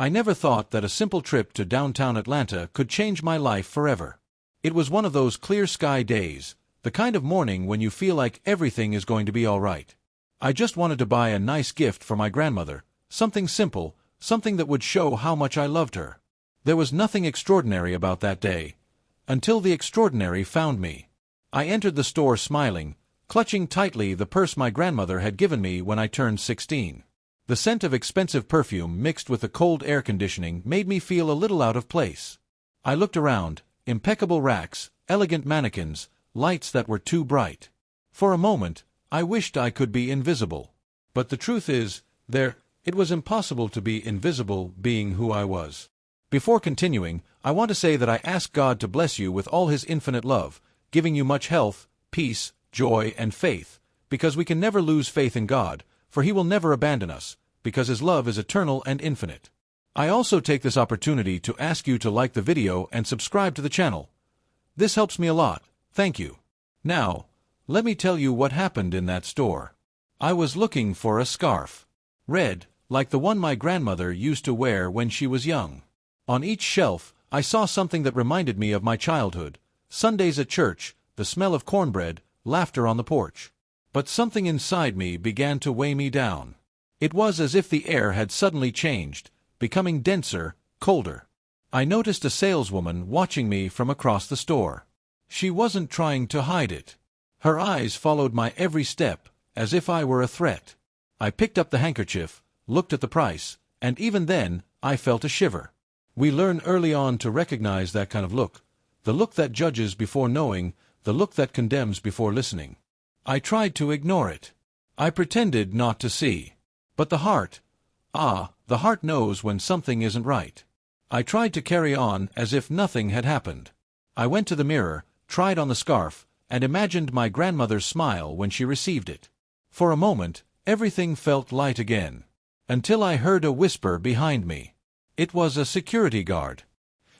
I never thought that a simple trip to downtown Atlanta could change my life forever. It was one of those clear sky days, the kind of morning when you feel like everything is going to be all right. I just wanted to buy a nice gift for my grandmother, something simple, something that would show how much I loved her. There was nothing extraordinary about that day, until the extraordinary found me. I entered the store smiling, clutching tightly the purse my grandmother had given me when I turned 16. The scent of expensive perfume mixed with the cold air conditioning made me feel a little out of place. I looked around, impeccable racks, elegant mannequins, lights that were too bright. For a moment, I wished I could be invisible. But the truth is, it was impossible to be invisible being who I was. Before continuing, I want to say that I ask God to bless you with all His infinite love, giving you much health, peace, joy, and faith, because we can never lose faith in God, for He will never abandon us, because His love is eternal and infinite. I also take this opportunity to ask you to like the video and subscribe to the channel. This helps me a lot, thank you. Now, let me tell you what happened in that store. I was looking for a scarf. Red, like the one my grandmother used to wear when she was young. On each shelf, I saw something that reminded me of my childhood: Sundays at church, the smell of cornbread, laughter on the porch. But something inside me began to weigh me down. It was as if the air had suddenly changed, becoming denser, colder. I noticed a saleswoman watching me from across the store. She wasn't trying to hide it. Her eyes followed my every step, as if I were a threat. I picked up the handkerchief, looked at the price, and even then, I felt a shiver. We learn early on to recognize that kind of look, the look that judges before knowing, the look that condemns before listening. I tried to ignore it. I pretended not to see. But the heart knows when something isn't right. I tried to carry on as if nothing had happened. I went to the mirror, tried on the scarf, and imagined my grandmother's smile when she received it. For a moment, everything felt light again. Until I heard a whisper behind me. It was a security guard.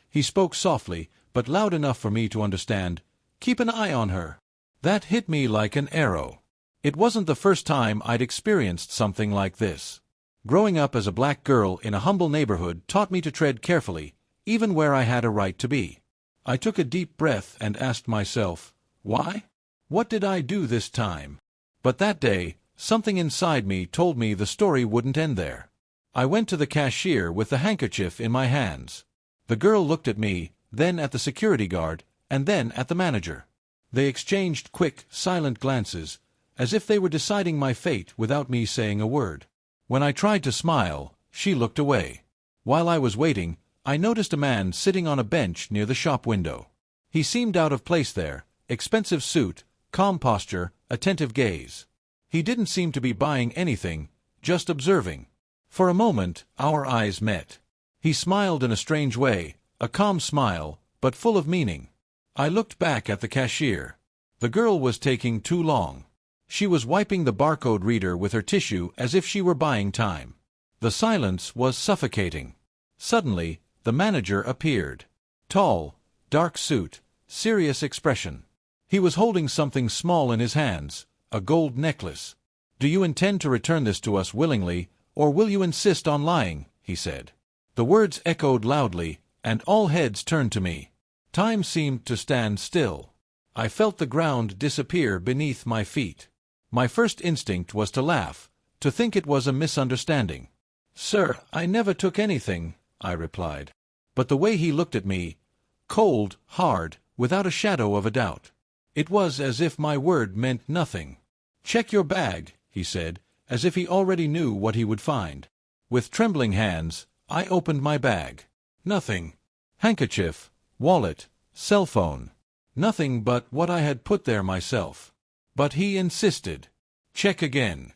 He spoke softly, but loud enough for me to understand. "Keep an eye on her." That hit me like an arrow. It wasn't the first time I'd experienced something like this. Growing up as a black girl in a humble neighborhood taught me to tread carefully, even where I had a right to be. I took a deep breath and asked myself, why? What did I do this time? But that day, something inside me told me the story wouldn't end there. I went to the cashier with the handkerchief in my hands. The girl looked at me, then at the security guard, and then at the manager. They exchanged quick, silent glances, as if they were deciding my fate without me saying a word. When I tried to smile, she looked away. While I was waiting, I noticed a man sitting on a bench near the shop window. He seemed out of place there, expensive suit, calm posture, attentive gaze. He didn't seem to be buying anything, just observing. For a moment, our eyes met. He smiled in a strange way, a calm smile, but full of meaning. I looked back at the cashier. The girl was taking too long. She was wiping the barcode reader with her tissue as if she were buying time. The silence was suffocating. Suddenly, the manager appeared. Tall, dark suit, serious expression. He was holding something small in his hands, a gold necklace. "Do you intend to return this to us willingly, or will you insist on lying?" he said. The words echoed loudly, and all heads turned to me. Time seemed to stand still. I felt the ground disappear beneath my feet. My first instinct was to laugh, to think it was a misunderstanding. "Sir, I never took anything," I replied. But the way he looked at me, cold, hard, without a shadow of a doubt. It was as if my word meant nothing. "Check your bag," he said, as if he already knew what he would find. With trembling hands, I opened my bag. Nothing. Handkerchief, wallet, cell phone. Nothing but what I had put there myself. But he insisted. "Check again."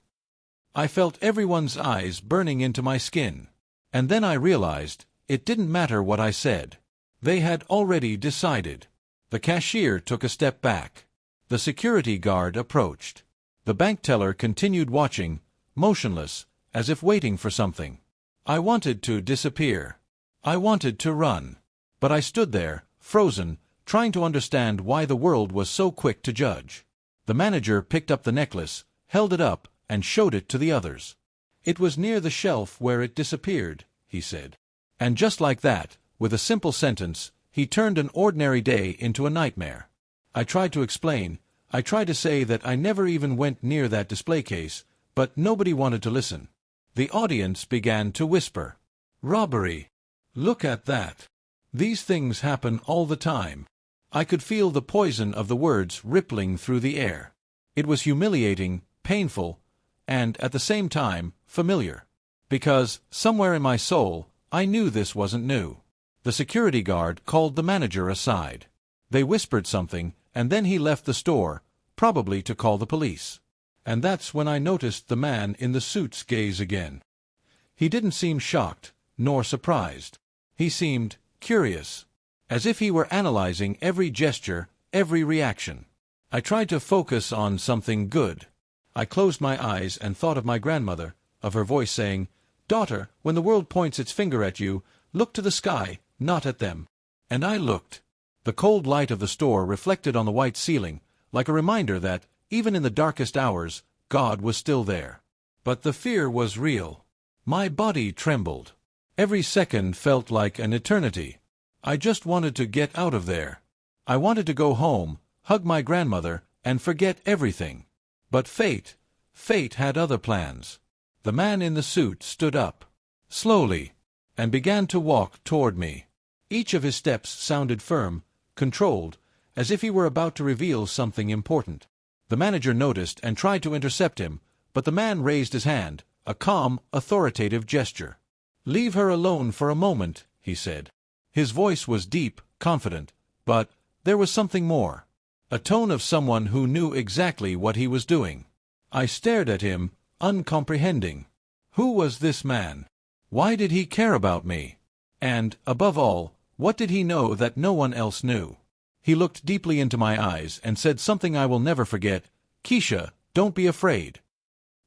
I felt everyone's eyes burning into my skin. And then I realized, it didn't matter what I said. They had already decided. The cashier took a step back. The security guard approached. The bank teller continued watching, motionless, as if waiting for something. I wanted to disappear. I wanted to run. But I stood there, frozen, trying to understand why the world was so quick to judge. The manager picked up the necklace, held it up, and showed it to the others. "It was near the shelf where it disappeared," he said. And just like that, with a simple sentence, he turned an ordinary day into a nightmare. I tried to explain. I tried to say that I never even went near that display case, but nobody wanted to listen. The audience began to whisper, "Robbery! Look at that! These things happen all the time." I could feel the poison of the words rippling through the air. It was humiliating, painful, and, at the same time, familiar. Because, somewhere in my soul, I knew this wasn't new. The security guard called the manager aside. They whispered something, and then he left the store, probably to call the police. And that's when I noticed the man in the suit's gaze again. He didn't seem shocked, nor surprised. He seemed curious, as if he were analyzing every gesture, every reaction. I tried to focus on something good. I closed my eyes and thought of my grandmother, of her voice saying, "Daughter, when the world points its finger at you, look to the sky, not at them." And I looked. The cold light of the store reflected on the white ceiling, like a reminder that, even in the darkest hours, God was still there. But the fear was real. My body trembled. Every second felt like an eternity. I just wanted to get out of there. I wanted to go home, hug my grandmother, and forget everything. But fate had other plans. The man in the suit stood up, slowly, and began to walk toward me. Each of his steps sounded firm, controlled, as if he were about to reveal something important. The manager noticed and tried to intercept him, but the man raised his hand, a calm, authoritative gesture. "Leave her alone for a moment," he said. His voice was deep, confident, but there was something more. A tone of someone who knew exactly what he was doing. I stared at him, uncomprehending. Who was this man? Why did he care about me? And, above all, what did he know that no one else knew? He looked deeply into my eyes and said something I will never forget. "Keisha, don't be afraid."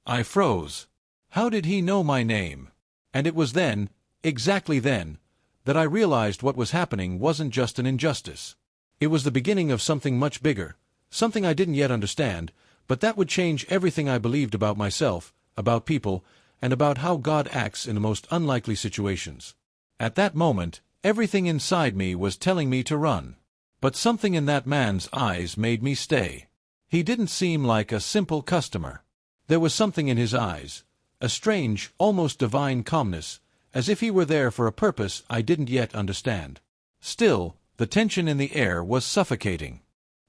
I froze. How did he know my name? And it was then, exactly then, that I realized what was happening wasn't just an injustice. It was the beginning of something much bigger, something I didn't yet understand, but that would change everything I believed about myself, about people, and about how God acts in the most unlikely situations. At that moment, everything inside me was telling me to run. But something in that man's eyes made me stay. He didn't seem like a simple customer. There was something in his eyes, a strange, almost divine calmness, as if he were there for a purpose I didn't yet understand. Still, the tension in the air was suffocating.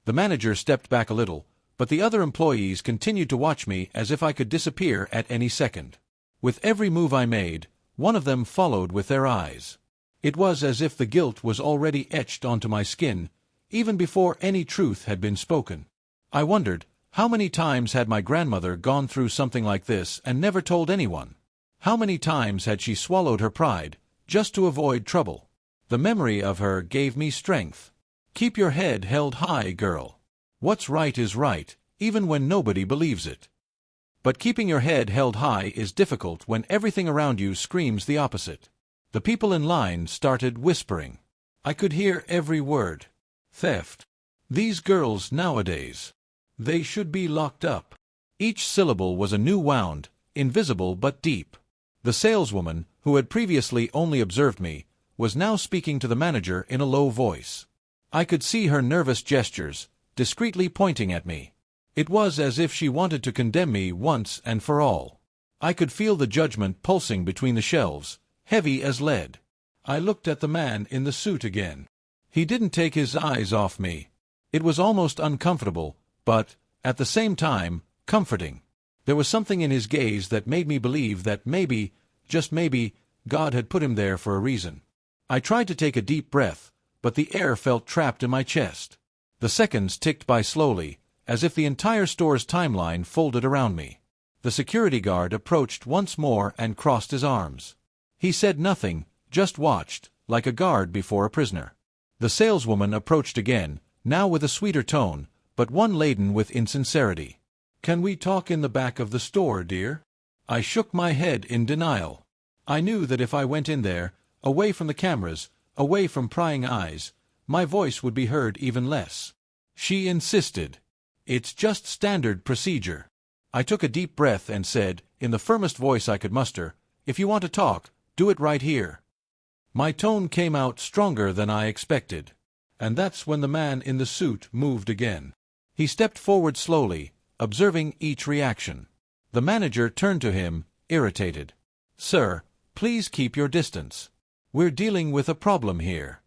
The manager stepped back a little, but the other employees continued to watch me as if I could disappear at any second. With every move I made, one of them followed with their eyes. It was as if the guilt was already etched onto my skin, even before any truth had been spoken. I wondered, how many times had my grandmother gone through something like this and never told anyone? How many times had she swallowed her pride, just to avoid trouble? The memory of her gave me strength. Keep your head held high, girl. What's right is right, even when nobody believes it. But keeping your head held high is difficult when everything around you screams the opposite. The people in line started whispering. I could hear every word. Theft. These girls nowadays. They should be locked up. Each syllable was a new wound, invisible but deep. The saleswoman, who had previously only observed me, was now speaking to the manager in a low voice. I could see her nervous gestures, discreetly pointing at me. It was as if she wanted to condemn me once and for all. I could feel the judgment pulsing between the shelves, heavy as lead. I looked at the man in the suit again. He didn't take his eyes off me. It was almost uncomfortable, but, at the same time, comforting. There was something in his gaze that made me believe that maybe, just maybe, God had put him there for a reason. I tried to take a deep breath, but the air felt trapped in my chest. The seconds ticked by slowly, as if the entire store's timeline folded around me. The security guard approached once more and crossed his arms. He said nothing, just watched, like a guard before a prisoner. The saleswoman approached again, now with a sweeter tone, but one laden with insincerity. "Can we talk in the back of the store, dear?" I shook my head in denial. I knew that if I went in there, away from the cameras, away from prying eyes, my voice would be heard even less. She insisted. "It's just standard procedure." I took a deep breath and said, in the firmest voice I could muster, "If you want to talk, do it right here." My tone came out stronger than I expected. And that's when the man in the suit moved again. He stepped forward slowly, observing each reaction. The manager turned to him, irritated. "Sir, please keep your distance. We're dealing with a problem here."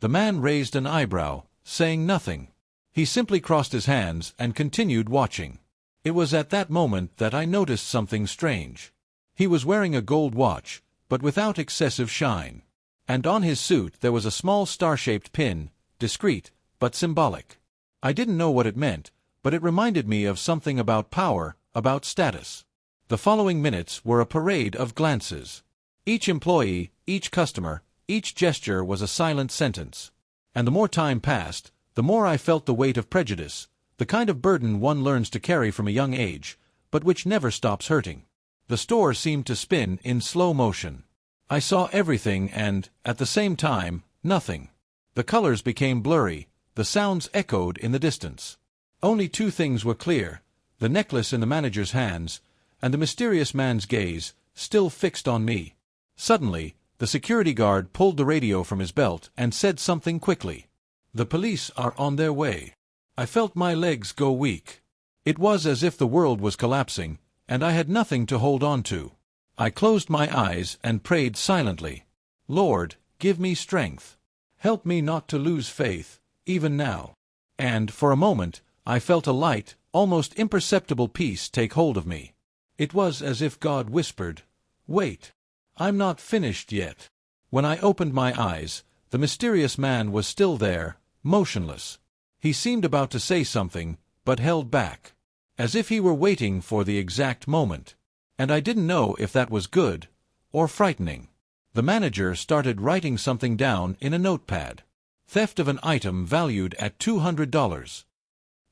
The man raised an eyebrow, saying nothing. He simply crossed his hands and continued watching. It was at that moment that I noticed something strange. He was wearing a gold watch, but without excessive shine. And on his suit there was a small star-shaped pin, discreet, but symbolic. I didn't know what it meant, but it reminded me of something about power, about status. The following minutes were a parade of glances. Each employee, each customer, each gesture was a silent sentence. And the more time passed, the more I felt the weight of prejudice, the kind of burden one learns to carry from a young age, but which never stops hurting. The store seemed to spin in slow motion. I saw everything and, at the same time, nothing. The colors became blurry, the sounds echoed in the distance. Only two things were clear: the necklace in the manager's hands, and the mysterious man's gaze, still fixed on me. Suddenly, the security guard pulled the radio from his belt and said something quickly. "The police are on their way." I felt my legs go weak. It was as if the world was collapsing, and I had nothing to hold on to. I closed my eyes and prayed silently. "Lord, give me strength. Help me not to lose faith, even now." And, for a moment, I felt a light, almost imperceptible peace take hold of me. It was as if God whispered, "Wait. I'm not finished yet." When I opened my eyes, the mysterious man was still there, motionless. He seemed about to say something, but held back, as if he were waiting for the exact moment. And I didn't know if that was good or frightening. The manager started writing something down in a notepad. Theft of an item valued at $200.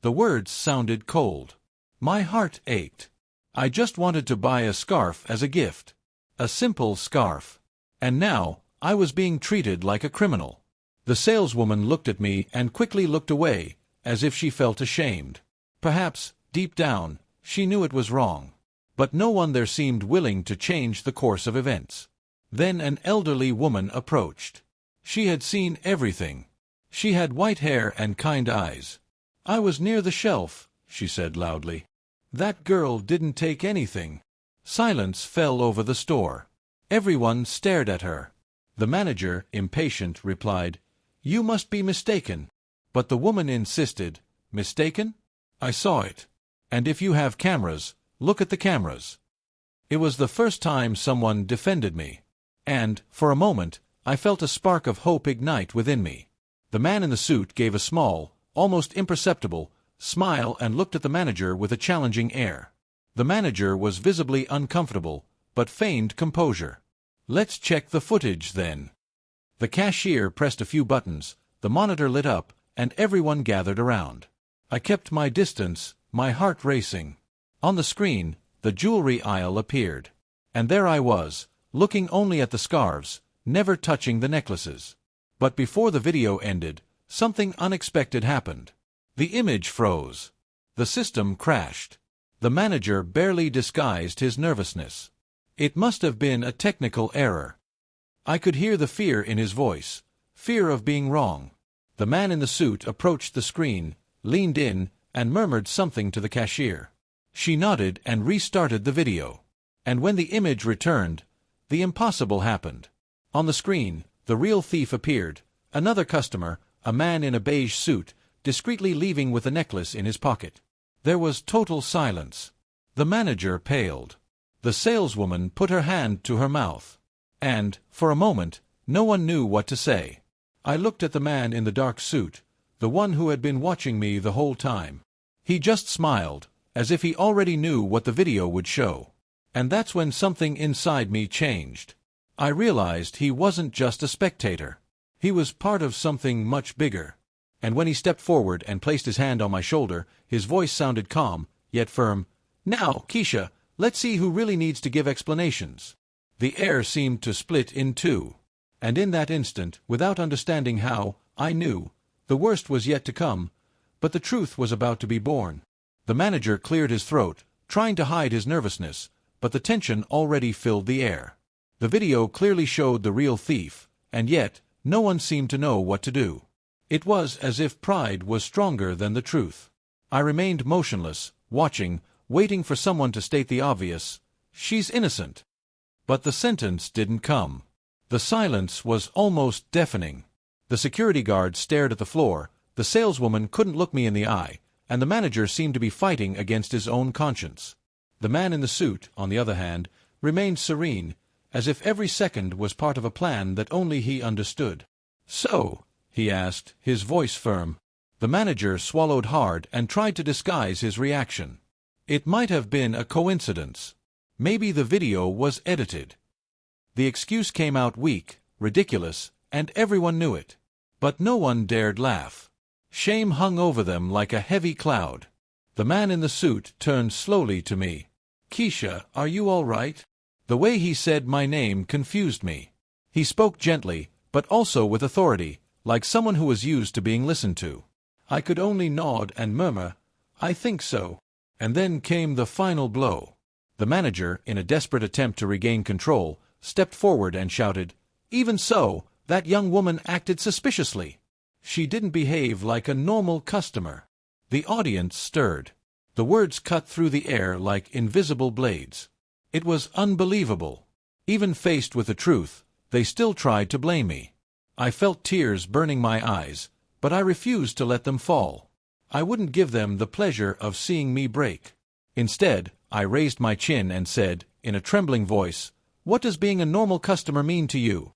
The words sounded cold. My heart ached. I just wanted to buy a scarf as a gift. A simple scarf. And now, I was being treated like a criminal. The saleswoman looked at me and quickly looked away, as if she felt ashamed. Perhaps, deep down, she knew it was wrong. But no one there seemed willing to change the course of events. Then an elderly woman approached. She had seen everything. She had white hair and kind eyes. "I was near the shelf," she said loudly. "That girl didn't take anything." Silence fell over the store. Everyone stared at her. The manager, impatient, replied, "You must be mistaken." But the woman insisted, "Mistaken? I saw it. And if you have cameras, look at the cameras." It was the first time someone defended me. And, for a moment, I felt a spark of hope ignite within me. The man in the suit gave a small, almost imperceptible, smile and looked at the manager with a challenging air. The manager was visibly uncomfortable, but feigned composure. "Let's check the footage, then." The cashier pressed a few buttons, the monitor lit up, and everyone gathered around. I kept my distance, my heart racing. On the screen, the jewelry aisle appeared. And there I was, looking only at the scarves, never touching the necklaces. But before the video ended, something unexpected happened. The image froze. The system crashed. The manager barely disguised his nervousness. It must have been a technical error. I could hear the fear in his voice, fear of being wrong. The man in the suit approached the screen, leaned in, and murmured something to the cashier. She nodded and restarted the video. And when the image returned, the impossible happened. On the screen, the real thief appeared, another customer, a man in a beige suit, discreetly leaving with a necklace in his pocket. There was total silence. The manager paled. The saleswoman put her hand to her mouth. And, for a moment, no one knew what to say. I looked at the man in the dark suit, the one who had been watching me the whole time. He just smiled, as if he already knew what the video would show. And that's when something inside me changed. I realized he wasn't just a spectator. He was part of something much bigger. And when he stepped forward and placed his hand on my shoulder, his voice sounded calm, yet firm. "Now, Keisha, let's see who really needs to give explanations." The air seemed to split in two. And in that instant, without understanding how, I knew, the worst was yet to come, but the truth was about to be born. The manager cleared his throat, trying to hide his nervousness, but the tension already filled the air. The video clearly showed the real thief, and yet no one seemed to know what to do. It was as if pride was stronger than the truth. I remained motionless, watching, waiting for someone to state the obvious, "She's innocent." But the sentence didn't come. The silence was almost deafening. The security guard stared at the floor, the saleswoman couldn't look me in the eye, and the manager seemed to be fighting against his own conscience. The man in the suit, on the other hand, remained serene, as if every second was part of a plan that only he understood. "So?" he asked, his voice firm. The manager swallowed hard and tried to disguise his reaction. It might have been a coincidence. Maybe the video was edited. The excuse came out weak, ridiculous, and everyone knew it. But no one dared laugh. Shame hung over them like a heavy cloud. The man in the suit turned slowly to me. "Keisha, are you all right?" The way he said my name confused me. He spoke gently, but also with authority, like someone who was used to being listened to. I could only nod and murmur, "I think so." And then came the final blow. The manager, in a desperate attempt to regain control, stepped forward and shouted, "Even so, that young woman acted suspiciously. She didn't behave like a normal customer." The audience stirred. The words cut through the air like invisible blades. It was unbelievable. Even faced with the truth, they still tried to blame me. I felt tears burning my eyes, but I refused to let them fall. I wouldn't give them the pleasure of seeing me break. Instead, I raised my chin and said, in a trembling voice, "What does being a normal customer mean to you?"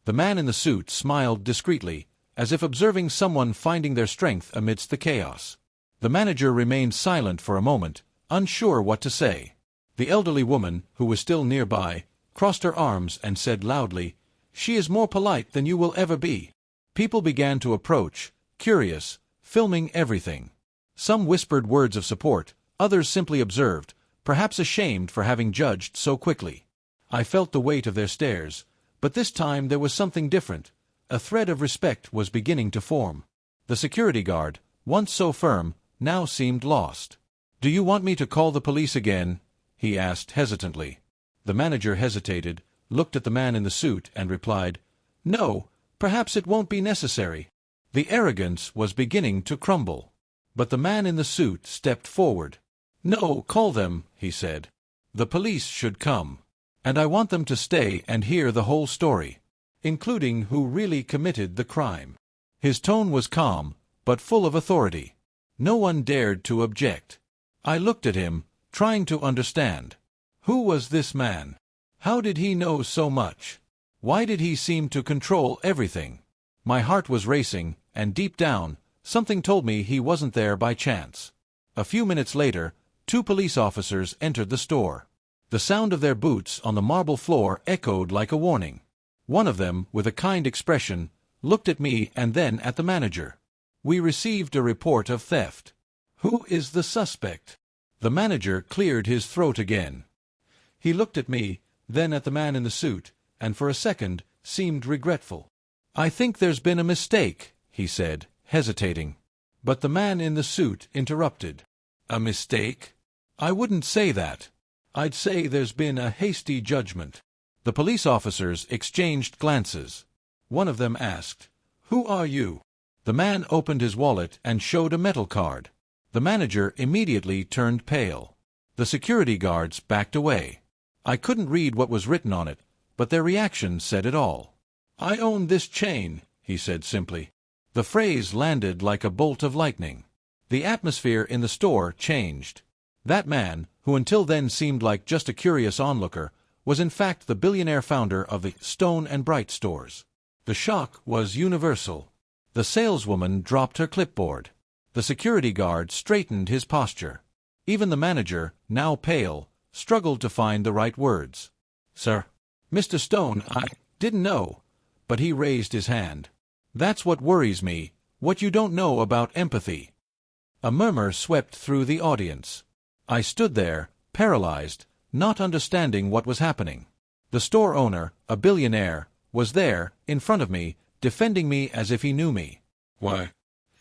The man in the suit smiled discreetly, as if observing someone finding their strength amidst the chaos. The manager remained silent for a moment, unsure what to say. The elderly woman, who was still nearby, crossed her arms and said loudly, "She is more polite than you will ever be." People began to approach, curious, filming everything. Some whispered words of support, others simply observed, perhaps ashamed for having judged so quickly. I felt the weight of their stares, but this time there was something different. A thread of respect was beginning to form. The security guard, once so firm, now seemed lost. "Do you want me to call the police again?" he asked hesitantly. The manager hesitated, looked at the man in the suit, and replied, "No, perhaps it won't be necessary." The arrogance was beginning to crumble. But the man in the suit stepped forward. "No, call them," he said. "The police should come. And I want them to stay and hear the whole story, including who really committed the crime." His tone was calm, but full of authority. No one dared to object. I looked at him, trying to understand. Who was this man? How did he know so much? Why did he seem to control everything? My heart was racing, and deep down, something told me he wasn't there by chance. A few minutes later, 2 police officers entered the store. The sound of their boots on the marble floor echoed like a warning. One of them, with a kind expression, looked at me and then at the manager. "We received a report of theft. Who is the suspect?" The manager cleared his throat again. He looked at me, then at the man in the suit, and for a second seemed regretful. "I think there's been a mistake," he said, hesitating. But the man in the suit interrupted. "A mistake? I wouldn't say that. I'd say there's been a hasty judgment." The police officers exchanged glances. One of them asked, "Who are you?" The man opened his wallet and showed a metal card. The manager immediately turned pale. The security guards backed away. I couldn't read what was written on it, but their reaction said it all. "I own this chain," he said simply. The phrase landed like a bolt of lightning. The atmosphere in the store changed. That man, who until then seemed like just a curious onlooker, was in fact the billionaire founder of the Stone and Bright stores. The shock was universal. The saleswoman dropped her clipboard. The security guard straightened his posture. Even the manager, now pale, struggled to find the right words. "Sir, Mr. Stone, I didn't know." But he raised his hand. "That's what worries me, what you don't know about empathy." A murmur swept through the audience. I stood there, paralyzed, not understanding what was happening. The store owner, a billionaire, was there, in front of me, defending me as if he knew me. "Why?"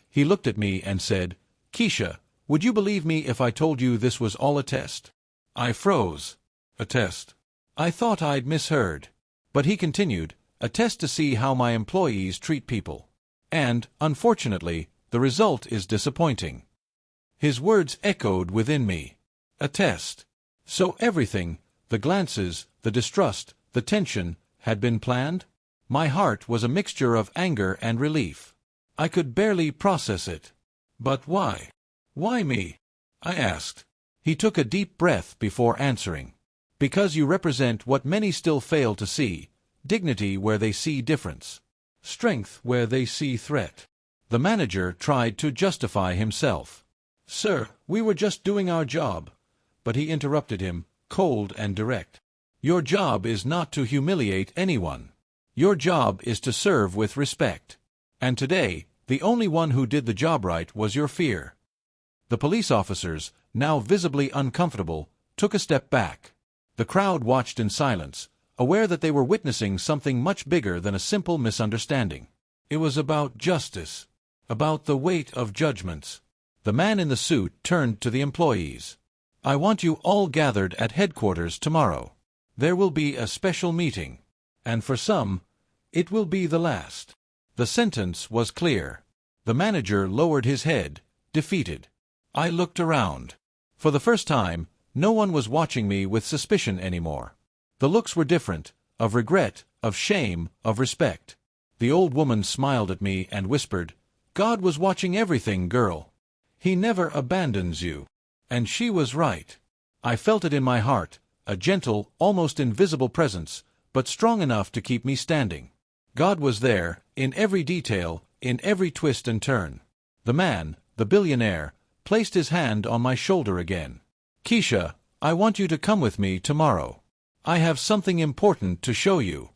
He looked at me and said, "Keisha, would you believe me if I told you this was all a test?" I froze. "A test?" I thought I'd misheard. But he continued, a test to see how my employees treat people. And, unfortunately, the result is disappointing." His words echoed within me. A test. So everything, the glances, the distrust, the tension, had been planned? My heart was a mixture of anger and relief. I could barely process it. "But why? Why me?" I asked. He took a deep breath before answering. "Because you represent what many still fail to see, dignity where they see difference, strength where they see threat." The manager tried to justify himself. "Sir, we were just doing our job." But he interrupted him, cold and direct. "Your job is not to humiliate anyone. Your job is to serve with respect. And today, the only one who did the job right was your fear." The police officers, now visibly uncomfortable, took a step back. The crowd watched in silence, aware that they were witnessing something much bigger than a simple misunderstanding. It was about justice, about the weight of judgments. The man in the suit turned to the employees. "I want you all gathered at headquarters tomorrow. There will be a special meeting. And for some, it will be the last." The sentence was clear. The manager lowered his head, defeated. I looked around. For the first time, no one was watching me with suspicion anymore. The looks were different, of regret, of shame, of respect. The old woman smiled at me and whispered, "God was watching everything, girl. He never abandons you." And she was right. I felt it in my heart, a gentle, almost invisible presence, but strong enough to keep me standing. God was there, in every detail, in every twist and turn. The man, the billionaire, placed his hand on my shoulder again. "Keisha, I want you to come with me tomorrow. I have something important to show you."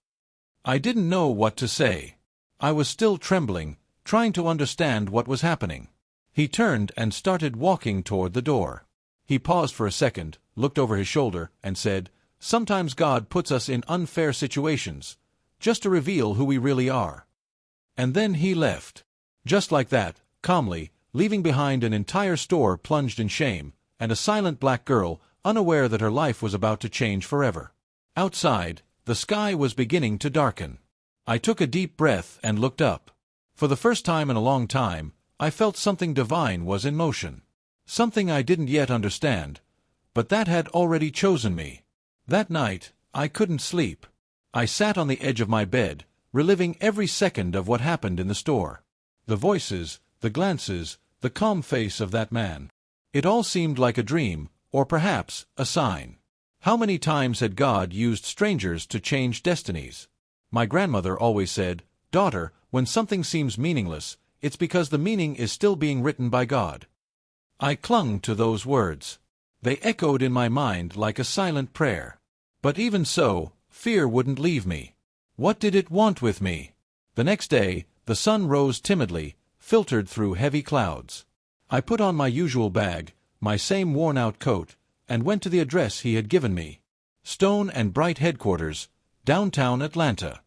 I didn't know what to say. I was still trembling, trying to understand what was happening. He turned and started walking toward the door. He paused for a second, looked over his shoulder, and said, "Sometimes God puts us in unfair situations, just to reveal who we really are." And then he left. Just like that, calmly, leaving behind an entire store plunged in shame, and a silent black girl, unaware that her life was about to change forever. Outside, the sky was beginning to darken. I took a deep breath and looked up. For the first time in a long time, I felt something divine was in motion. Something I didn't yet understand, but that had already chosen me. That night, I couldn't sleep. I sat on the edge of my bed, reliving every second of what happened in the store. The voices, the glances, the calm face of that man. It all seemed like a dream, or perhaps a sign. How many times had God used strangers to change destinies? My grandmother always said, "Daughter, when something seems meaningless, it's because the meaning is still being written by God." I clung to those words. They echoed in my mind like a silent prayer. But even so, fear wouldn't leave me. What did it want with me? The next day, the sun rose timidly, filtered through heavy clouds. I put on my usual bag, my same worn-out coat, and went to the address he had given me. Stone and Bright Headquarters, downtown Atlanta.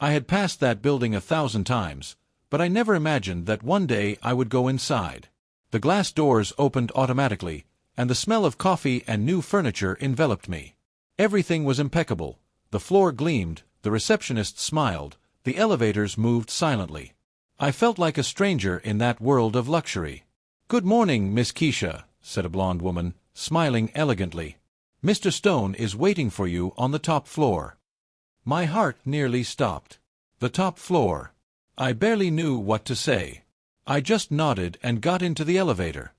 I had passed that building 1,000 times, but I never imagined that one day I would go inside. The glass doors opened automatically, and the smell of coffee and new furniture enveloped me. Everything was impeccable. The floor gleamed, the receptionist smiled, the elevators moved silently. I felt like a stranger in that world of luxury. "Good morning, Miss Keisha," said a blonde woman, smiling elegantly. "Mr. Stone is waiting for you on the top floor." My heart nearly stopped. The top floor. I barely knew what to say. I just nodded and got into the elevator.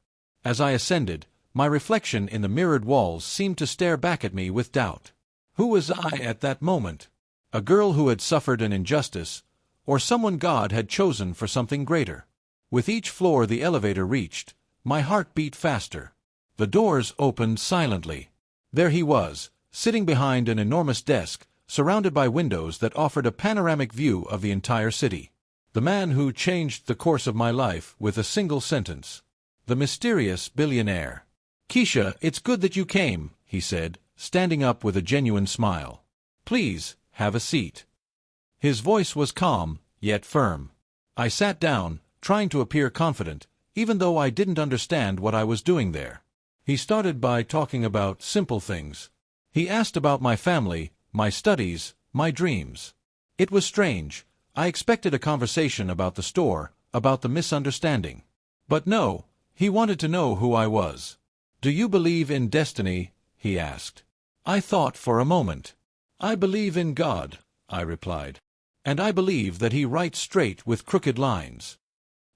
As I ascended, my reflection in the mirrored walls seemed to stare back at me with doubt. Who was I at that moment? A girl who had suffered an injustice, or someone God had chosen for something greater? With each floor the elevator reached, my heart beat faster. The doors opened silently. There he was, sitting behind an enormous desk, surrounded by windows that offered a panoramic view of the entire city. The man who changed the course of my life with a single sentence. The mysterious billionaire. "Keisha, it's good that you came," he said, standing up with a genuine smile. "Please, have a seat." His voice was calm, yet firm. I sat down, trying to appear confident, even though I didn't understand what I was doing there. He started by talking about simple things. He asked about my family, my studies, my dreams. It was strange. I expected a conversation about the store, about the misunderstanding. But no, he wanted to know who I was. "Do you believe in destiny?" he asked. I thought for a moment. "I believe in God," I replied. "And I believe that He writes straight with crooked lines."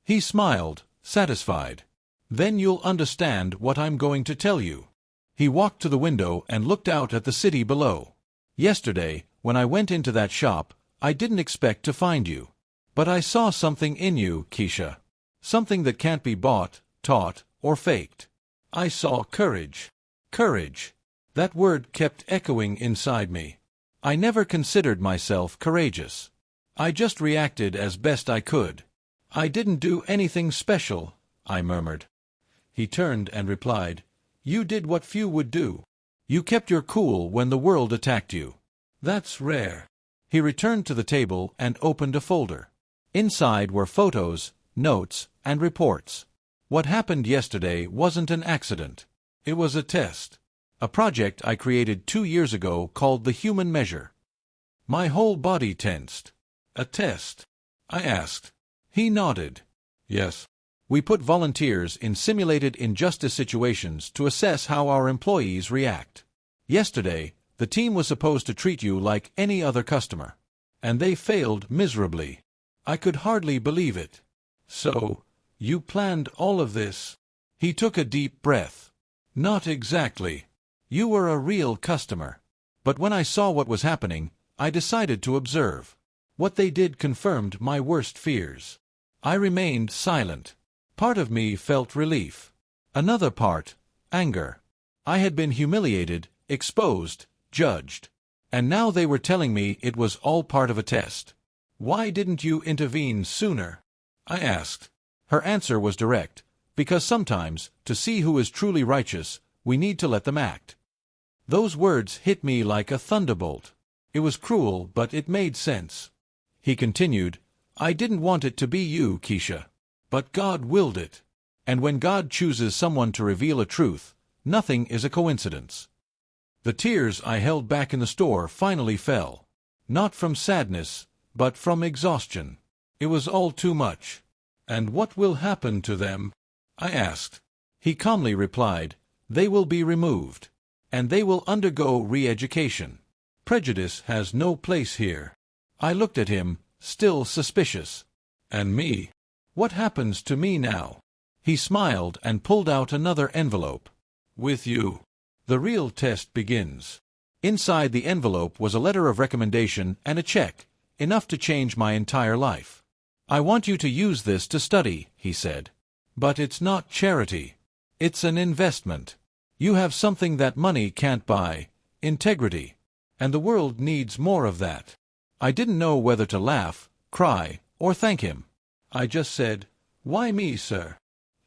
He smiled, satisfied. "Then you'll understand what I'm going to tell you." He walked to the window and looked out at the city below. "Yesterday, when I went into that shop, I didn't expect to find you. But I saw something in you, Keisha. Something that can't be bought, taught, or faked. I saw courage. Courage. That word kept echoing inside me. I never considered myself courageous. I just reacted as best I could. I didn't do anything special," I murmured. He turned and replied, "You did what few would do. You kept your cool when the world attacked you. That's rare." He returned to the table and opened a folder. Inside were photos, notes, and reports. What happened yesterday wasn't an accident. It was a test. A project I created 2 years ago called the Human Measure. My whole body tensed. "A test?" I asked. He nodded. "Yes. We put volunteers in simulated injustice situations to assess how our employees react. Yesterday, the team was supposed to treat you like any other customer. And they failed miserably. I could hardly believe it." "So, you planned all of this?" He took a deep breath. "Not exactly. You were a real customer. But when I saw what was happening, I decided to observe. What they did confirmed my worst fears." I remained silent. Part of me felt relief. Another part, anger. I had been humiliated, exposed, judged. And now they were telling me it was all part of a test. "Why didn't you intervene sooner?" I asked. Her answer was direct. "Because sometimes, to see who is truly righteous, we need to let them act." Those words hit me like a thunderbolt. It was cruel, but it made sense. He continued, "I didn't want it to be you, Keisha. But God willed it. And when God chooses someone to reveal a truth, nothing is a coincidence." The tears I held back in the store finally fell. Not from sadness, but from exhaustion. It was all too much. "And what will happen to them?" I asked. He calmly replied, "They will be removed. And they will undergo re-education. Prejudice has no place here." I looked at him, still suspicious. "And me? What happens to me now?" He smiled and pulled out another envelope. "With you. The real test begins." Inside the envelope was a letter of recommendation and a check, enough to change my entire life. "I want you to use this to study," he said. "But it's not charity. It's an investment. You have something that money can't buy, integrity. And the world needs more of that." I didn't know whether to laugh, cry, or thank him. I just said, "Why me, sir?"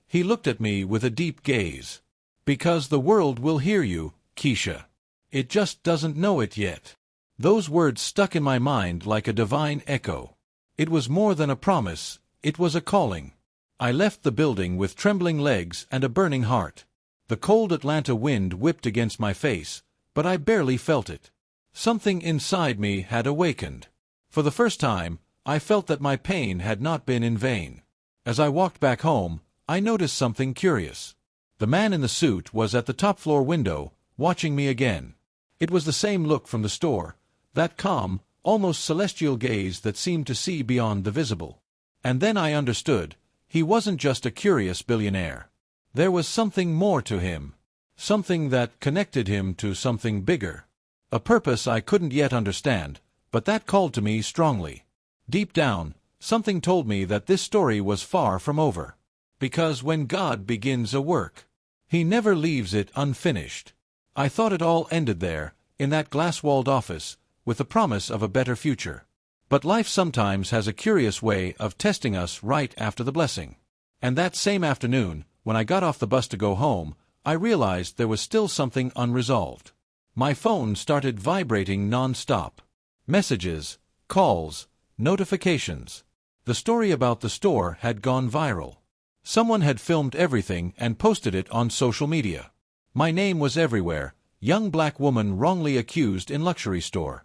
He looked at me with a deep gaze. "Because the world will hear you, Keisha. It just doesn't know it yet." Those words stuck in my mind like a divine echo. It was more than a promise, it was a calling. I left the building with trembling legs and a burning heart. The cold Atlanta wind whipped against my face, but I barely felt it. Something inside me had awakened. For the first time, I felt that my pain had not been in vain. As I walked back home, I noticed something curious. The man in the suit was at the top-floor window, watching me again. It was the same look from the store, that calm, almost celestial gaze that seemed to see beyond the visible. And then I understood. He wasn't just a curious billionaire. There was something more to him. Something that connected him to something bigger. A purpose I couldn't yet understand, but that called to me strongly. Deep down, something told me that this story was far from over. Because when God begins a work, He never leaves it unfinished. I thought it all ended there, in that glass-walled office, with the promise of a better future. But life sometimes has a curious way of testing us right after the blessing. And that same afternoon, when I got off the bus to go home, I realized there was still something unresolved. My phone started vibrating non-stop. Messages, calls, notifications. The story about the store had gone viral. Someone had filmed everything and posted it on social media. My name was everywhere, young black woman wrongly accused in luxury store.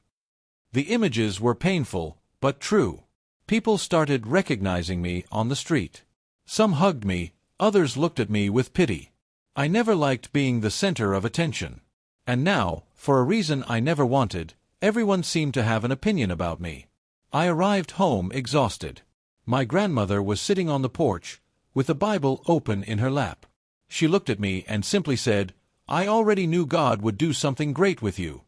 The images were painful, but true. People started recognizing me on the street. Some hugged me, others looked at me with pity. I never liked being the center of attention. And now, for a reason I never wanted, everyone seemed to have an opinion about me. I arrived home exhausted. My grandmother was sitting on the porch, with the Bible open in her lap. She looked at me and simply said, "I already knew God would do something great with you."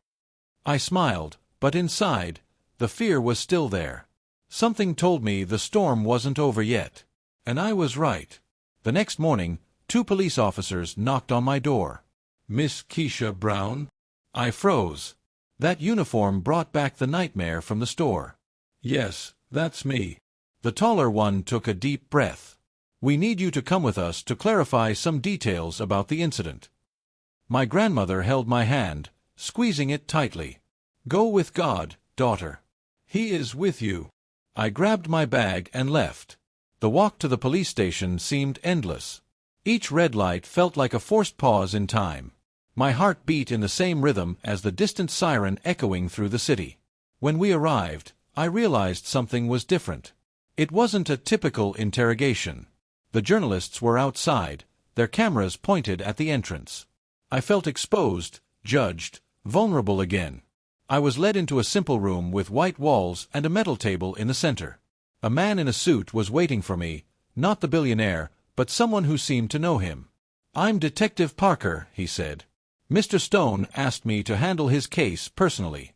I smiled, but inside, the fear was still there. Something told me the storm wasn't over yet. And I was right. The next morning, 2 police officers knocked on my door. "Miss Keisha Brown?" I froze. That uniform brought back the nightmare from the store. "Yes, that's me." The taller one took a deep breath. "We need you to come with us to clarify some details about the incident." My grandmother held my hand, squeezing it tightly. "Go with God, daughter. He is with you." I grabbed my bag and left. The walk to the police station seemed endless. Each red light felt like a forced pause in time. My heart beat in the same rhythm as the distant siren echoing through the city. When we arrived, I realized something was different. It wasn't a typical interrogation. The journalists were outside, their cameras pointed at the entrance. I felt exposed, judged, vulnerable again. I was led into a simple room with white walls and a metal table in the center. A man in a suit was waiting for me, not the billionaire, but someone who seemed to know him. "I'm Detective Parker," he said. "Mr. Stone asked me to handle his case personally."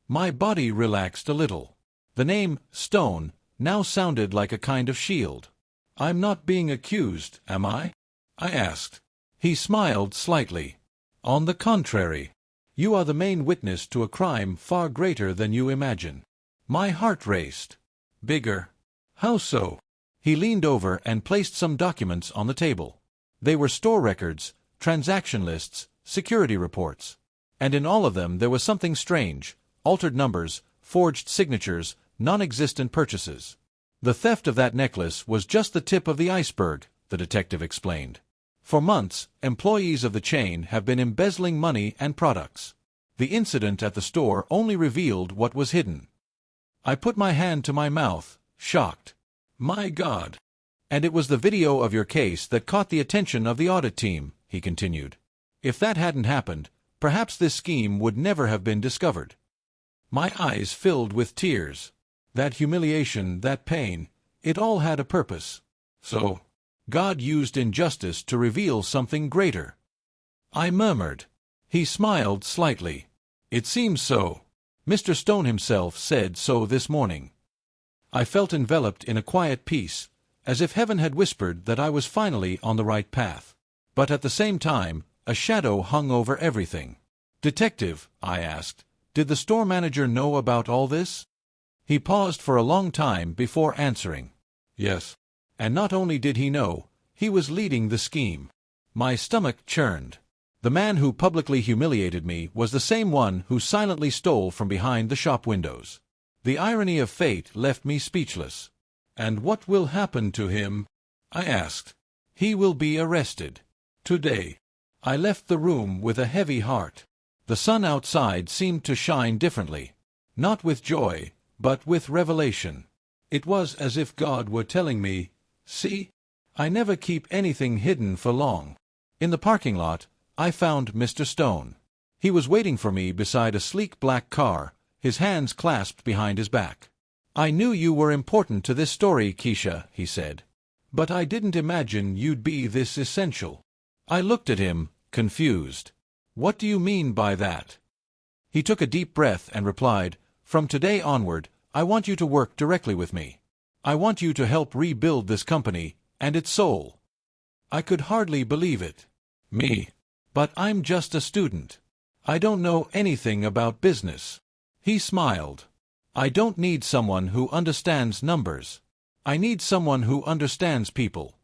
My body relaxed a little. The name, Stone, now sounded like a kind of shield. "I'm not being accused, am I?" I asked. He smiled slightly. "On the contrary. You are the main witness to a crime far greater than you imagine." My heart raced. "Bigger? How so?" He leaned over and placed some documents on the table. They were store records, transaction lists, security reports. And in all of them there was something strange: altered numbers, forged signatures, non-existent purchases. "The theft of that necklace was just the tip of the iceberg," the detective explained. "For months, employees of the chain have been embezzling money and products. The incident at the store only revealed what was hidden." I put my hand to my mouth, shocked. "My God!" "And it was the video of your case that caught the attention of the audit team," he continued. "If that hadn't happened, perhaps this scheme would never have been discovered." My eyes filled with tears. That humiliation, that pain, it all had a purpose. So, God used injustice to reveal something greater. I murmured. He smiled slightly. "It seems so. Mr. Stone himself said so this morning." I felt enveloped in a quiet peace, as if heaven had whispered that I was finally on the right path. But at the same time, a shadow hung over everything. "Detective," I asked, "did the store manager know about all this?" He paused for a long time before answering. "Yes." And not only did he know, he was leading the scheme. My stomach churned. The man who publicly humiliated me was the same one who silently stole from behind the shop windows. The irony of fate left me speechless. "And what will happen to him?" I asked. "He will be arrested. Today." I left the room with a heavy heart. The sun outside seemed to shine differently. Not with joy, but with revelation. It was as if God were telling me, "See, I never keep anything hidden for long." In the parking lot, I found Mr. Stone. He was waiting for me beside a sleek black car, his hands clasped behind his back. "I knew you were important to this story, Keisha," he said. "But I didn't imagine you'd be this essential." I looked at him, confused. "What do you mean by that?" He took a deep breath and replied, "From today onward, I want you to work directly with me. I want you to help rebuild this company and its soul." I could hardly believe it. "Me? But I'm just a student. I don't know anything about business." He smiled. "I don't need someone who understands numbers. I need someone who understands people."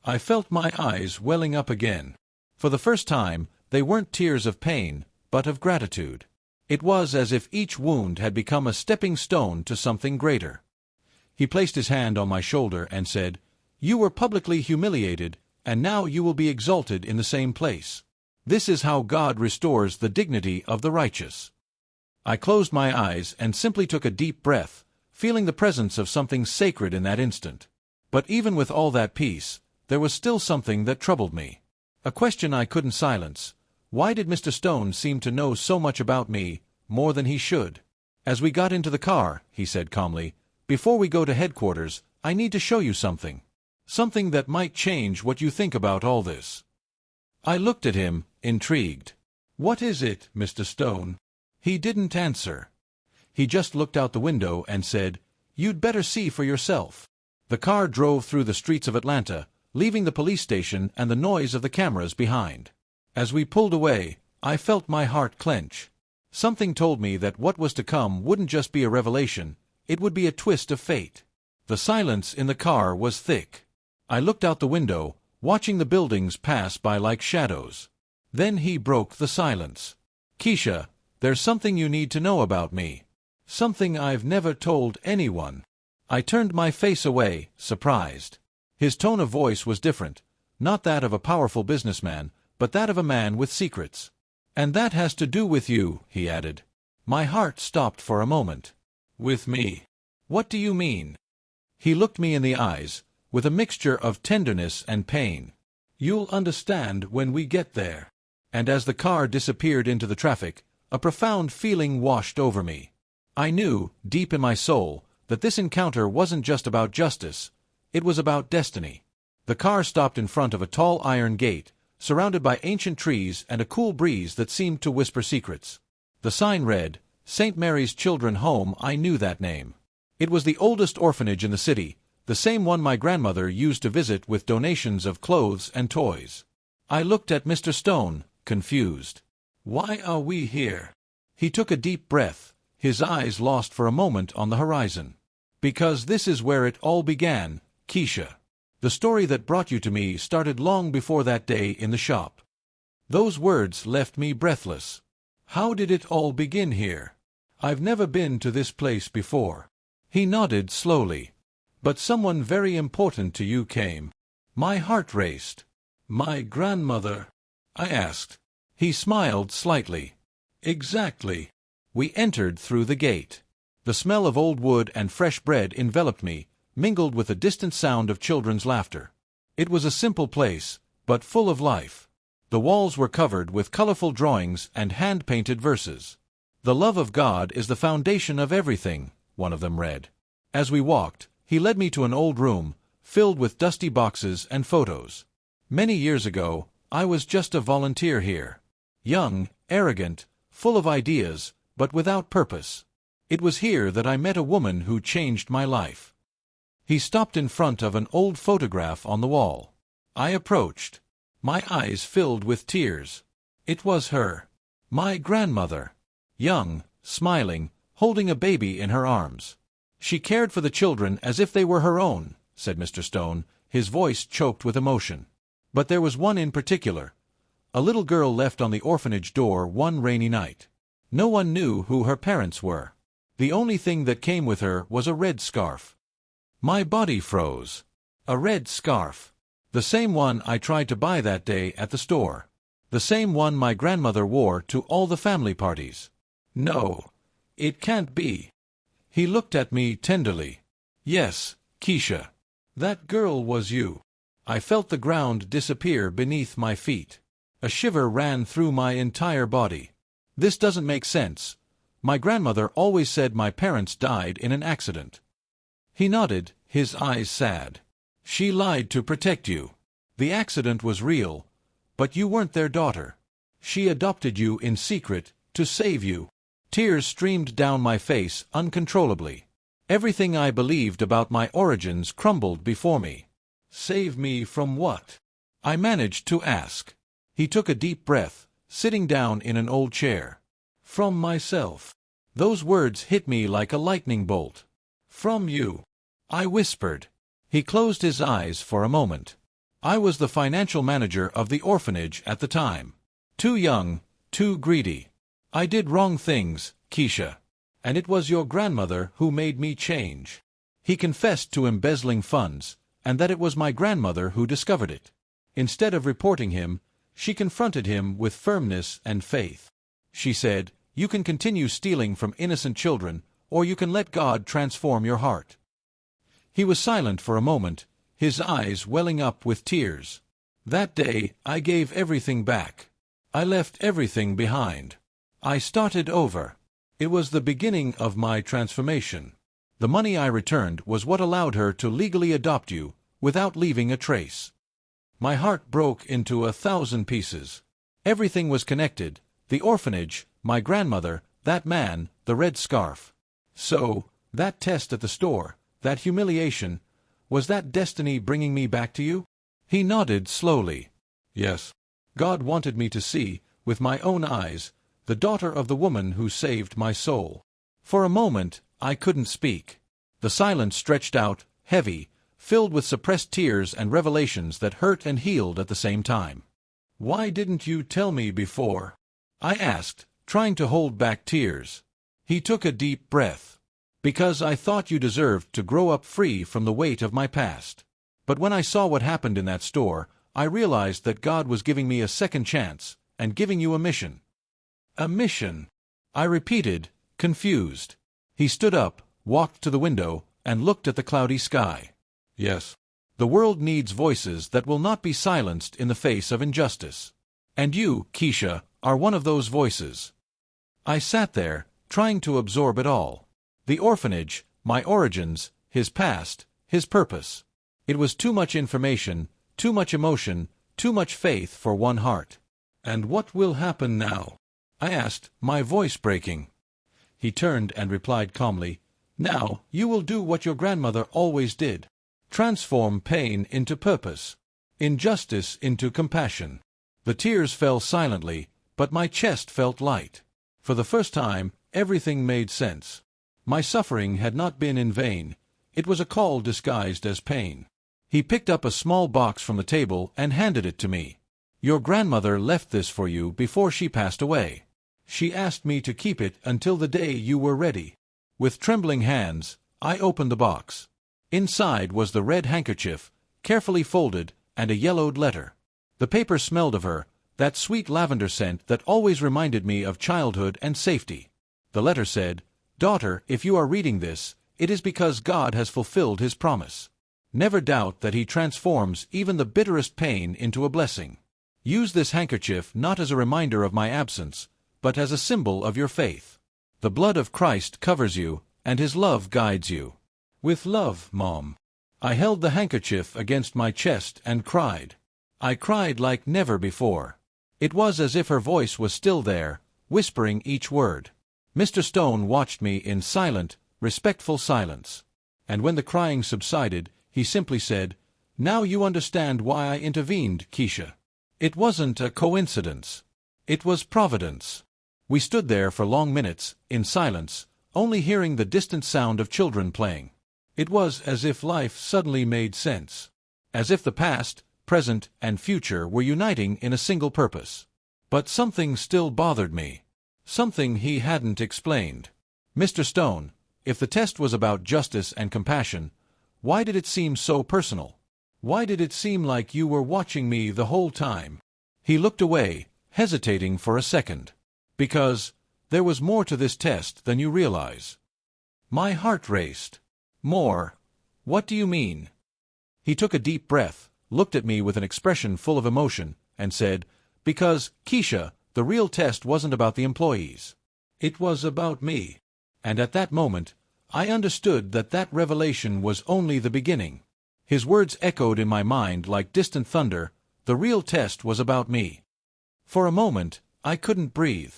I felt my eyes welling up again. For the first time, they weren't tears of pain, but of gratitude. It was as if each wound had become a stepping stone to something greater. He placed his hand on my shoulder and said, "You were publicly humiliated, and now you will be exalted in the same place. This is how God restores the dignity of the righteous." I closed my eyes and simply took a deep breath, feeling the presence of something sacred in that instant. But even with all that peace, there was still something that troubled me. A question I couldn't silence. Why did Mr. Stone seem to know so much about me, more than he should? As we got into the car, he said calmly, "Before we go to headquarters, I need to show you something. Something that might change what you think about all this." I looked at him, intrigued. "What is it, Mr. Stone?" He didn't answer. He just looked out the window and said, "You'd better see for yourself." The car drove through the streets of Atlanta, leaving the police station and the noise of the cameras behind. As we pulled away, I felt my heart clench. Something told me that what was to come wouldn't just be a revelation, it would be a twist of fate. The silence in the car was thick. I looked out the window, watching the buildings pass by like shadows. Then he broke the silence. "Keisha, there's something you need to know about me. Something I've never told anyone." I turned my face away, surprised. His tone of voice was different, not that of a powerful businessman, but that of a man with secrets. "And that has to do with you," he added. My heart stopped for a moment. "With me? What do you mean?" He looked me in the eyes, with a mixture of tenderness and pain. "You'll understand when we get there." And as the car disappeared into the traffic, a profound feeling washed over me. I knew, deep in my soul, that this encounter wasn't just about justice, it was about destiny. The car stopped in front of a tall iron gate, surrounded by ancient trees and a cool breeze that seemed to whisper secrets. The sign read, "St. Mary's Children's Home." I knew that name. It was the oldest orphanage in the city, the same one my grandmother used to visit with donations of clothes and toys. I looked at Mr. Stone, confused. "Why are we here?" He took a deep breath, his eyes lost for a moment on the horizon. "Because this is where it all began, Keisha. The story that brought you to me started long before that day in the shop." Those words left me breathless. "How did it all begin here? I've never been to this place before." He nodded slowly. "But someone very important to you came." My heart raced. "My grandmother?" I asked. He smiled slightly. "Exactly." We entered through the gate. The smell of old wood and fresh bread enveloped me, mingled with the distant sound of children's laughter. It was a simple place, but full of life. The walls were covered with colorful drawings and hand-painted verses. "The love of God is the foundation of everything," one of them read. As we walked, he led me to an old room, filled with dusty boxes and photos. Many years ago, I was just a volunteer here. Young, arrogant, full of ideas, but without purpose. It was here that I met a woman who changed my life. He stopped in front of an old photograph on the wall. I approached. My eyes filled with tears. It was her. My grandmother. Young, smiling, holding a baby in her arms. "She cared for the children as if they were her own," said Mr. Stone, his voice choked with emotion. "But there was one in particular. A little girl left on the orphanage door one rainy night. No one knew who her parents were. The only thing that came with her was a red scarf." My body froze. A red scarf. The same one I tried to buy that day at the store. The same one my grandmother wore to all the family parties. "No, it can't be." He looked at me tenderly. "Yes, Keisha. That girl was you." I felt the ground disappear beneath my feet. A shiver ran through my entire body. "This doesn't make sense. My grandmother always said my parents died in an accident." He nodded, his eyes sad. "She lied to protect you. The accident was real, but you weren't their daughter. She adopted you in secret, to save you." Tears streamed down my face uncontrollably. Everything I believed about my origins crumbled before me. "Save me from what?" I managed to ask. He took a deep breath, sitting down in an old chair. "From myself." Those words hit me like a lightning bolt. "From you," I whispered. He closed his eyes for a moment. "I was the financial manager of the orphanage at the time. Too young, too greedy. I did wrong things, Keisha. And it was your grandmother who made me change." He confessed to embezzling funds, and that it was my grandmother who discovered it. Instead of reporting him, she confronted him with firmness and faith. She said, "You can continue stealing from innocent children, or you can let God transform your heart." He was silent for a moment, his eyes welling up with tears. That day, I gave everything back. I left everything behind. I started over. It was the beginning of my transformation. The money I returned was what allowed her to legally adopt you, without leaving a trace. My heart broke into 1,000 pieces. Everything was connected: the orphanage, my grandmother, that man, the red scarf. So, that test at the store, that humiliation, was that destiny bringing me back to you? He nodded slowly. Yes. God wanted me to see, with my own eyes, the daughter of the woman who saved my soul. For a moment, I couldn't speak. The silence stretched out, heavy, filled with suppressed tears and revelations that hurt and healed at the same time. "Why didn't you tell me before?" I asked, trying to hold back tears. He took a deep breath. "Because I thought you deserved to grow up free from the weight of my past. But when I saw what happened in that store, I realized that God was giving me a second chance, and giving you a mission." "A mission?" I repeated, confused. He stood up, walked to the window, and looked at the cloudy sky. "Yes. The world needs voices that will not be silenced in the face of injustice. And you, Keisha, are one of those voices." I sat there, trying to absorb it all. The orphanage, my origins, his past, his purpose. It was too much information, too much emotion, too much faith for one heart. "And what will happen now?" I asked, my voice breaking. He turned and replied calmly, "Now, you will do what your grandmother always did. Transform pain into purpose. Injustice into compassion." The tears fell silently, but my chest felt light. For the first time, everything made sense. My suffering had not been in vain. It was a call disguised as pain. He picked up a small box from the table and handed it to me. "Your grandmother left this for you before she passed away. She asked me to keep it until the day you were ready." With trembling hands, I opened the box. Inside was the red handkerchief, carefully folded, and a yellowed letter. The paper smelled of her, that sweet lavender scent that always reminded me of childhood and safety. The letter said, "Daughter, if you are reading this, it is because God has fulfilled His promise. Never doubt that He transforms even the bitterest pain into a blessing. Use this handkerchief not as a reminder of my absence, but as a symbol of your faith. The blood of Christ covers you, and His love guides you. With love, Mom." I held the handkerchief against my chest and cried. I cried like never before. It was as if her voice was still there, whispering each word. Mr. Stone watched me in silent, respectful silence. And when the crying subsided, he simply said, "Now you understand why I intervened, Keisha. It wasn't a coincidence. It was providence." We stood there for long minutes, in silence, only hearing the distant sound of children playing. It was as if life suddenly made sense. As if the past, present, and future were uniting in a single purpose. But something still bothered me. Something he hadn't explained. "Mr. Stone, if the test was about justice and compassion, why did it seem so personal? Why did it seem like you were watching me the whole time?" He looked away, hesitating for a second. "Because there was more to this test than you realize." My heart raced. "More? What do you mean?" He took a deep breath, looked at me with an expression full of emotion, and said, "Because, Keisha, the real test wasn't about the employees. It was about me." And at that moment, I understood that that revelation was only the beginning. His words echoed in my mind like distant thunder. The real test was about me. For a moment, I couldn't breathe.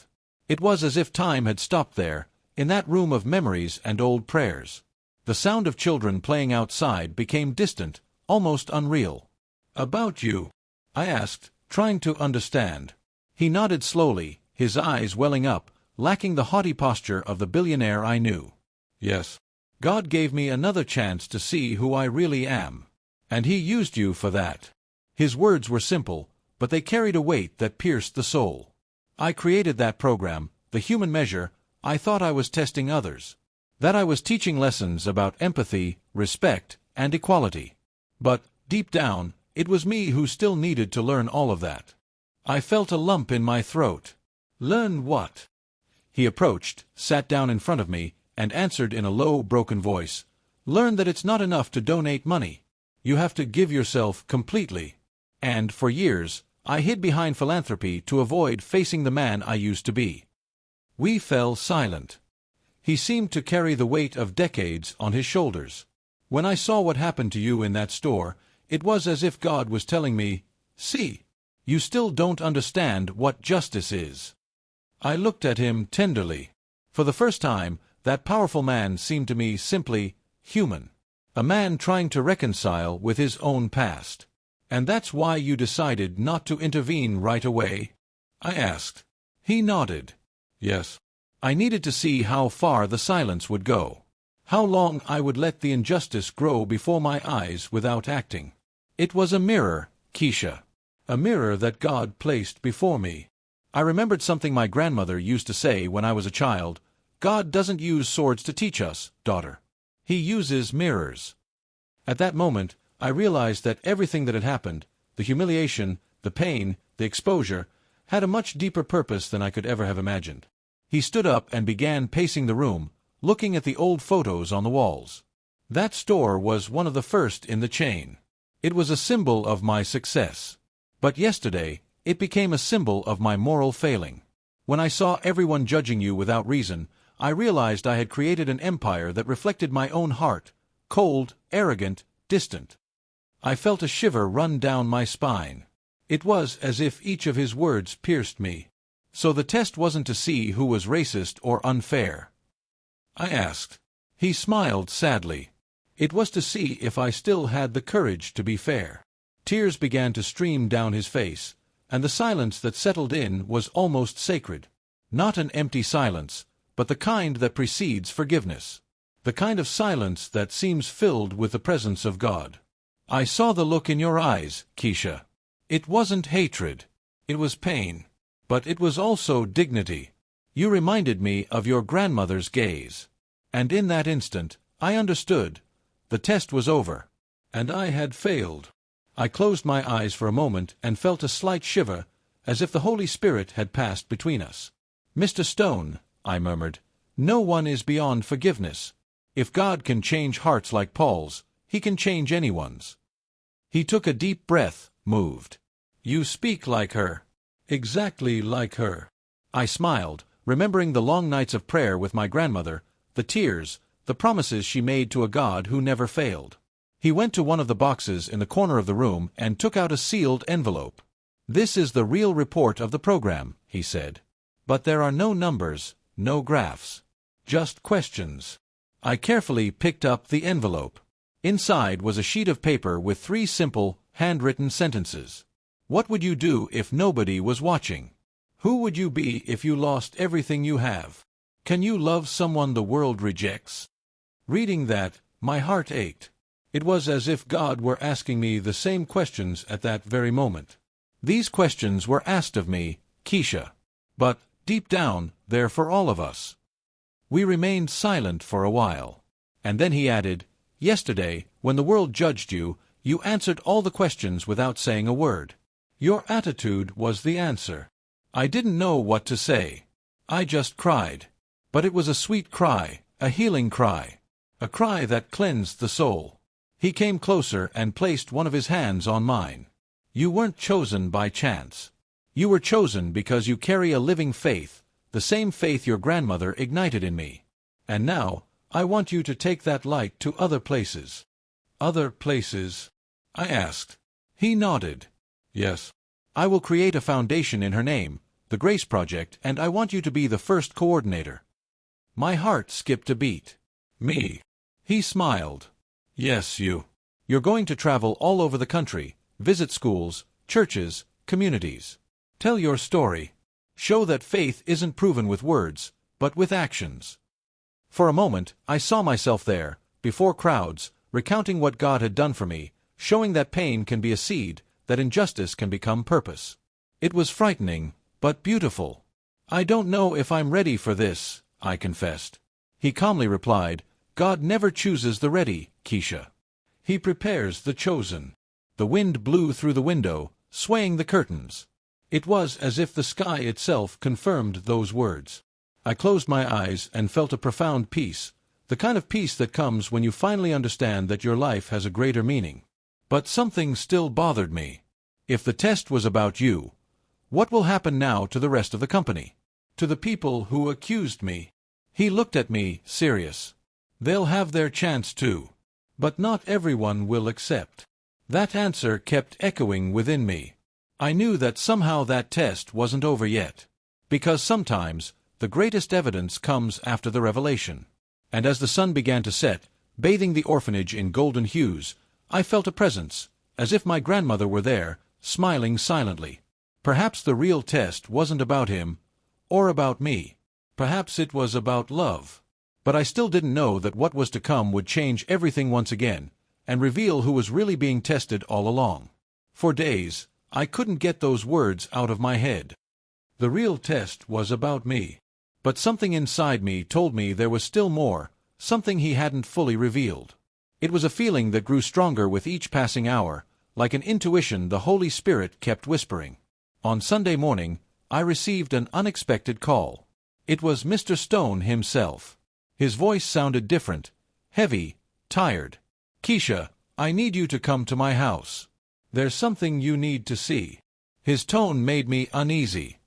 It was as if time had stopped there, in that room of memories and old prayers. The sound of children playing outside became distant, almost unreal. "About you?" I asked, trying to understand. He nodded slowly, his eyes welling up, lacking the haughty posture of the billionaire I knew. "Yes. God gave me another chance to see who I really am. And He used you for that." His words were simple, but they carried a weight that pierced the soul. I created that program, the human measure. I thought I was testing others. That I was teaching lessons about empathy, respect, and equality. But, deep down, it was me who still needed to learn all of that. I felt a lump in my throat. "Learn what?" He approached, sat down in front of me, and answered in a low, broken voice, "Learn that it's not enough to donate money. You have to give yourself completely." And, for years, I hid behind philanthropy to avoid facing the man I used to be. We fell silent. He seemed to carry the weight of decades on his shoulders. When I saw what happened to you in that store, it was as if God was telling me, "See, you still don't understand what justice is." I looked at him tenderly. For the first time, that powerful man seemed to me simply human. A man trying to reconcile with his own past. "And that's why you decided not to intervene right away?" I asked. He nodded. "Yes. I needed to see how far the silence would go. How long I would let the injustice grow before my eyes without acting. It was a mirror, Keisha. A mirror that God placed before me. I remembered something my grandmother used to say when I was a child. God doesn't use swords to teach us, daughter. He uses mirrors. At that moment, I realized that everything that had happened, the humiliation, the pain, the exposure, had a much deeper purpose than I could ever have imagined. He stood up and began pacing the room, looking at the old photos on the walls. That store was one of the first in the chain. It was a symbol of my success. But yesterday, it became a symbol of my moral failing. When I saw everyone judging you without reason, I realized I had created an empire that reflected my own heart, cold, arrogant, distant. I felt a shiver run down my spine. It was as if each of his words pierced me. So the test wasn't to see who was racist or unfair? I asked. He smiled sadly. It was to see if I still had the courage to be fair. Tears began to stream down his face, and the silence that settled in was almost sacred. Not an empty silence, but the kind that precedes forgiveness. The kind of silence that seems filled with the presence of God. I saw the look in your eyes, Keisha. It wasn't hatred. It was pain. But it was also dignity. You reminded me of your grandmother's gaze. And in that instant, I understood. The test was over. And I had failed. I closed my eyes for a moment and felt a slight shiver, as if the Holy Spirit had passed between us. "Mr. Stone," I murmured, "no one is beyond forgiveness. If God can change hearts like Paul's, he can change anyone's." He took a deep breath, moved. "You speak like her." "Exactly like her." I smiled, remembering the long nights of prayer with my grandmother, the tears, the promises she made to a God who never failed. He went to one of the boxes in the corner of the room and took out a sealed envelope. "This is the real report of the program," he said. "But there are no numbers, no graphs. Just questions." I carefully picked up the envelope. Inside was a sheet of paper with 3 simple, handwritten sentences. What would you do if nobody was watching? Who would you be if you lost everything you have? Can you love someone the world rejects? Reading that, my heart ached. It was as if God were asking me the same questions at that very moment. These questions were asked of me, Keisha. But, deep down, they're for all of us. We remained silent for a while. And then he added, "Yesterday, when the world judged you, you answered all the questions without saying a word. Your attitude was the answer. I didn't know what to say. I just cried. But it was a sweet cry, a healing cry. A cry that cleansed the soul." He came closer and placed one of his hands on mine. "You weren't chosen by chance. You were chosen because you carry a living faith, the same faith your grandmother ignited in me. And now, I want you to take that light to other places." "Other places?" I asked. He nodded. "Yes. I will create a foundation in her name, the Grace Project, and I want you to be the first coordinator." My heart skipped a beat. "Me?" He smiled. "Yes, you. You're going to travel all over the country, visit schools, churches, communities. Tell your story. Show that faith isn't proven with words, but with actions." For a moment, I saw myself there, before crowds, recounting what God had done for me, showing that pain can be a seed, that injustice can become purpose. It was frightening, but beautiful. "I don't know if I'm ready for this," I confessed. He calmly replied, "God never chooses the ready, Keisha. He prepares the chosen." The wind blew through the window, swaying the curtains. It was as if the sky itself confirmed those words. I closed my eyes and felt a profound peace, the kind of peace that comes when you finally understand that your life has a greater meaning. But something still bothered me. If the test was about you, what will happen now to the rest of the company? To the people who accused me? He looked at me, serious. They'll have their chance too. But not everyone will accept. That answer kept echoing within me. I knew that somehow that test wasn't over yet. Because sometimes, the greatest evidence comes after the revelation. And as the sun began to set, bathing the orphanage in golden hues, I felt a presence, as if my grandmother were there, smiling silently. Perhaps the real test wasn't about him, or about me. Perhaps it was about love. But I still didn't know that what was to come would change everything once again, and reveal who was really being tested all along. For days, I couldn't get those words out of my head. The real test was about me. But something inside me told me there was still more, something he hadn't fully revealed. It was a feeling that grew stronger with each passing hour, like an intuition the Holy Spirit kept whispering. On Sunday morning, I received an unexpected call. It was Mr. Stone himself. His voice sounded different, heavy, tired. "Keisha, I need you to come to my house. There's something you need to see." His tone made me uneasy.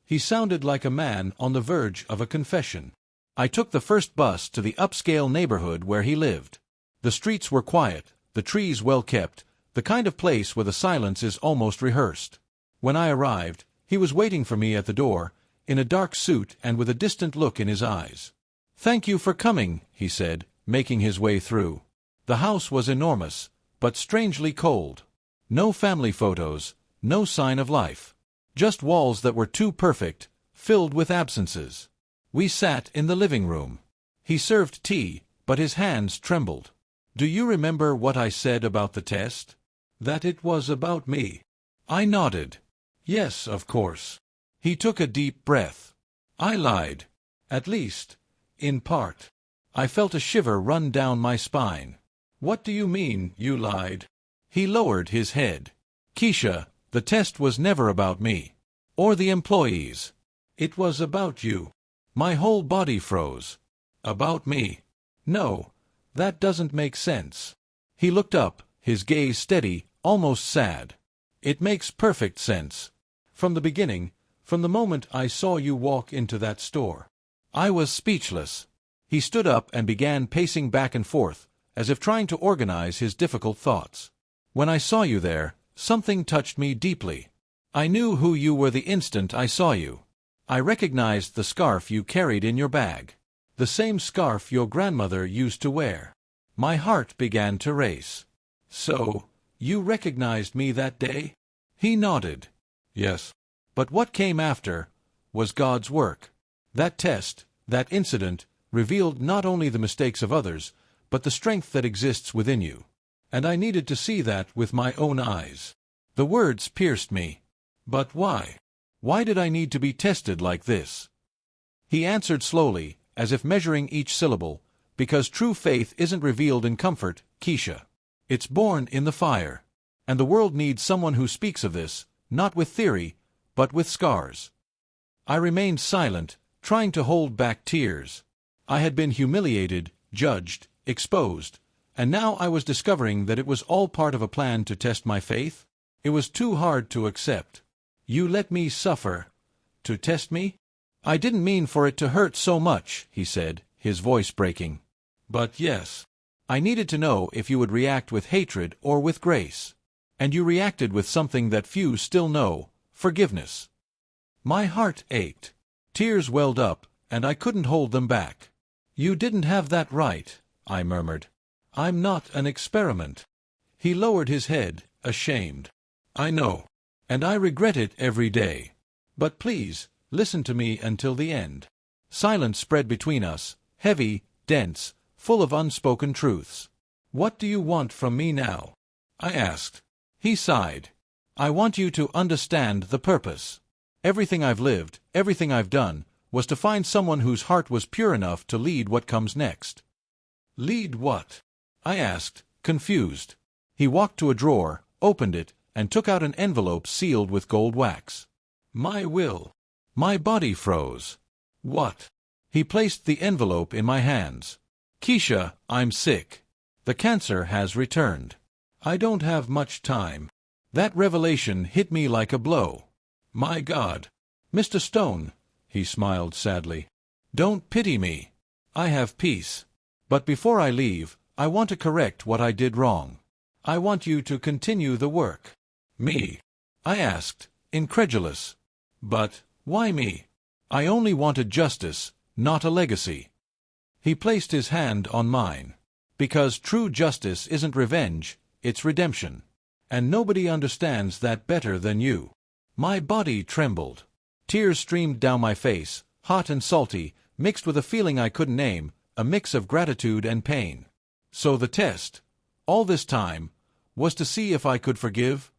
He sounded like a man on the verge of a confession. I took the first bus to the upscale neighborhood where he lived. The streets were quiet, the trees well kept, the kind of place where the silence is almost rehearsed. When I arrived, he was waiting for me at the door, in a dark suit and with a distant look in his eyes. "Thank you for coming," he said, making his way through. The house was enormous, but strangely cold. No family photos, no sign of life. Just walls that were too perfect, filled with absences. We sat in the living room. He served tea, but his hands trembled. "Do you remember what I said about the test? That it was about me?" I nodded. "Yes, of course." He took a deep breath. "I lied. At least, in part." I felt a shiver run down my spine. "What do you mean, you lied?" He lowered his head. "Keisha, the test was never about me. Or the employees. It was about you." My whole body froze. "About me? No, that doesn't make sense." He looked up, his gaze steady, almost sad. "It makes perfect sense. From the beginning, from the moment I saw you walk into that store." I was speechless. He stood up and began pacing back and forth, as if trying to organize his difficult thoughts. "When I saw you there, something touched me deeply. I knew who you were the instant I saw you. I recognized the scarf you carried in your bag. The same scarf your grandmother used to wear." My heart began to race. "So, you recognized me that day?" He nodded. "Yes." But what came after was God's work. That test, that incident, revealed not only the mistakes of others, but the strength that exists within you. And I needed to see that with my own eyes. The words pierced me. "But why? Why did I need to be tested like this?" He answered slowly, as if measuring each syllable, "Because true faith isn't revealed in comfort, Keisha. It's born in the fire. And the world needs someone who speaks of this, not with theory, but with scars." I remained silent, trying to hold back tears. I had been humiliated, judged, exposed, and now I was discovering that it was all part of a plan to test my faith. It was too hard to accept. "You let me suffer. To test me?" "I didn't mean for it to hurt so much," he said, his voice breaking. "But yes. I needed to know if you would react with hatred or with grace. And you reacted with something that few still know, forgiveness." My heart ached. Tears welled up, and I couldn't hold them back. "You didn't have that right," I murmured. "I'm not an experiment." He lowered his head, ashamed. "I know. And I regret it every day. But please, listen to me until the end." Silence spread between us, heavy, dense, full of unspoken truths. "What do you want from me now?" I asked. He sighed. "I want you to understand the purpose. Everything I've lived, everything I've done, was to find someone whose heart was pure enough to lead what comes next." "Lead what?" I asked, confused. He walked to a drawer, opened it, and took out an envelope sealed with gold wax. "My will." My body froze. What? He placed the envelope in my hands. Keisha, I'm sick. The cancer has returned. I don't have much time. That revelation hit me like a blow. My God. Mr. Stone, he smiled sadly. Don't pity me. I have peace. But before I leave, I want to correct what I did wrong. I want you to continue the work. Me? I asked, incredulous. But why me? I only wanted justice, not a legacy. He placed his hand on mine. Because true justice isn't revenge, it's redemption. And nobody understands that better than you. My body trembled. Tears streamed down my face, hot and salty, mixed with a feeling I couldn't name, a mix of gratitude and pain. So the test, all this time, was to see if I could forgive?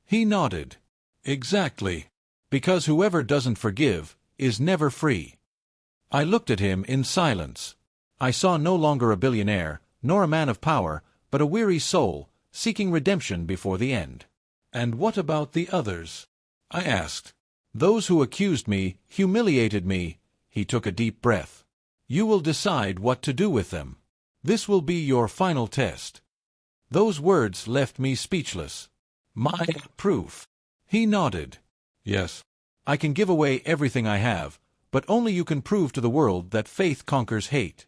He nodded. Exactly. Because whoever doesn't forgive is never free. I looked at him in silence. I saw no longer a billionaire, nor a man of power, but a weary soul, seeking redemption before the end. And what about the others? I asked. Those who accused me, humiliated me. He took a deep breath. You will decide what to do with them. This will be your final test. Those words left me speechless. My proof. He nodded. Yes. I can give away everything I have, but only you can prove to the world that faith conquers hate.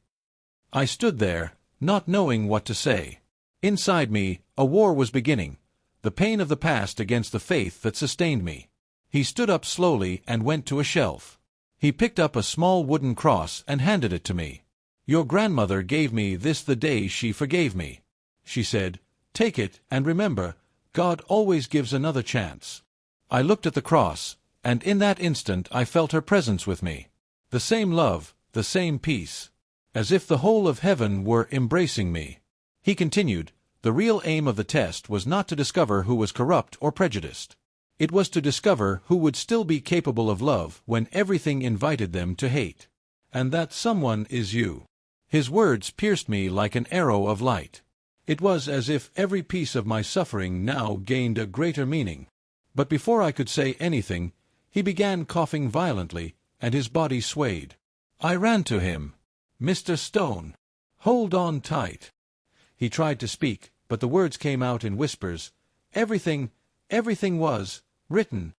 I stood there, not knowing what to say. Inside me, a war was beginning, the pain of the past against the faith that sustained me. He stood up slowly and went to a shelf. He picked up a small wooden cross and handed it to me. Your grandmother gave me this the day she forgave me. She said, take it and remember, God always gives another chance. I looked at the cross, and in that instant I felt her presence with me. The same love, the same peace. As if the whole of heaven were embracing me. He continued, the real aim of the test was not to discover who was corrupt or prejudiced. It was to discover who would still be capable of love when everything invited them to hate. And that someone is you. His words pierced me like an arrow of light. It was as if every piece of my suffering now gained a greater meaning. But before I could say anything, he began coughing violently, and his body swayed. I ran to him. Mr. Stone, hold on tight. He tried to speak, but the words came out in whispers. Everything was written.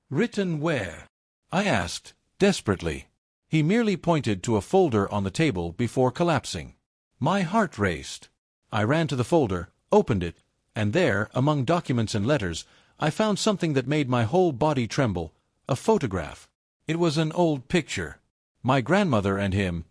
Written where? I asked, desperately. He merely pointed to a folder on the table before collapsing. My heart raced. I ran to the folder, opened it, and there, among documents and letters, I found something that made my whole body tremble, a photograph. It was an old picture. My grandmother and him,